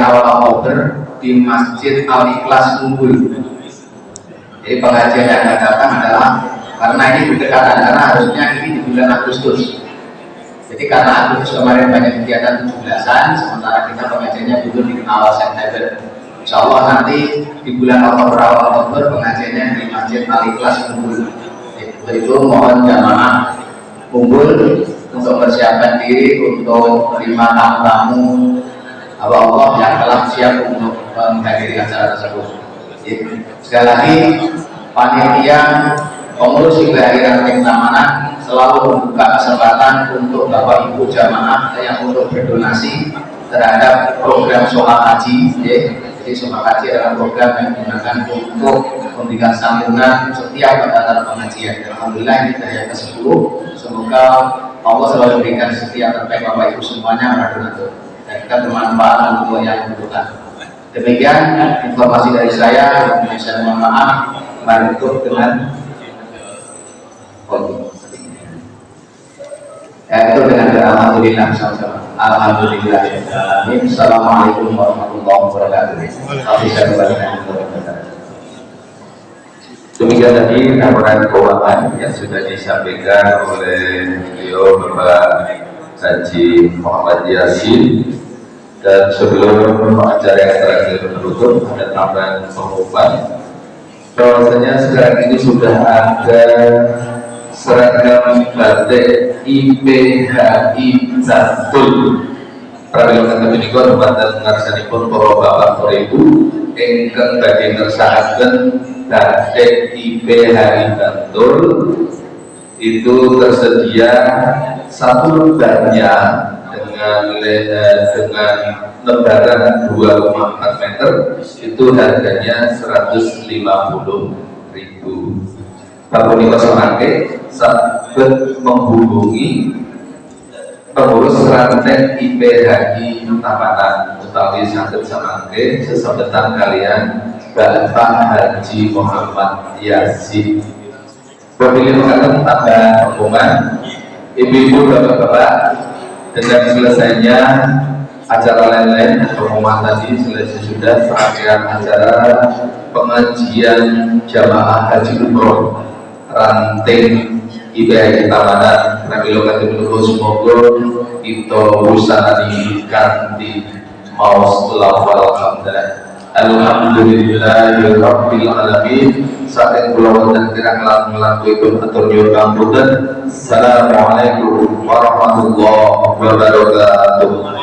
awal Oktober di Masjid Al-Ikhlas Unggul. Jadi pengajian yang akan datang adalah, karena ini berdekatan, karena harusnya ini di bulan Agustus. Jadi karena Agustus kemarin banyak kegiatan 17-an, sementara kita pengajiannya dulu di awal September. Insya Allah nanti di bulan Oktober pengajiannya di Masjid Al-Ikhlas Unggul. Itu mohon jamaah kumpul untuk persiapan diri untuk menerima tamu-tamu Allah yang telah siap untuk menghadiri acara tersebut. Sekali lagi, panitia pengurus IPHI Ranting Tamanan selalu membuka kesempatan untuk Bapak Ibu jamaah yang untuk berdonasi terhadap program Sholat Haji. Jadi Sholat Haji adalah program yang digunakan untuk memberikan santunan setiap kegiatan pengajian. Alhamdulillah ini dari yang ke-10. Semoga Allah selalu berikan setiap terbaik Bapak Ibu semuanya para donatur dan kita bermanfaat untuk yang membutuhkan. Demikian informasi dari saya. Saya mohon maaf. Mari tutup dengan itu dengan alhamdulillah sama-sama. Alhamdulillah. Assalamualaikum warahmatullahi wabarakatuh. Demikian tadi laporan keuangan yang sudah disampaikan oleh beliau Bapak Haji Muhammad Yasin. Dan sebelum acara yang terakhir menutup, ada tambahan pengumuman bahwasanya sekarang ini sudah ada seragam batik IPHI Zatul. Pramila kami menika dumateng ngarsanipun para bapak para ibu ingkang badhe ngersakaken batik IPHI Zatul. Itu tersedia satu lembarnya dengan lembaran 2,4 meter, itu harganya 150.000. Pak Punika samangke saged menghubungi pengurus ranting IPHI Tamanan utawi saged samangke sesabetan kalian Bapak Haji Muhammad Yasin. Pemilih mengatakan tambahan pengumuman, ibu-ibu bapak-bapak, dengan selesainya acara lain-lain pengumuman tadi selesai sudah serangkaian acara pengajian jamaah haji umroh ranting IPHI Tamanan. Pramila kami menuju semoga kita usahani kanthi maos lafal hamdalah. Alhamdulillahirabbil alamin. Saking kula wonten kirang langkung atur nyuwun ngapunten. Assalamualaikum warahmatullahi wabarakatuh.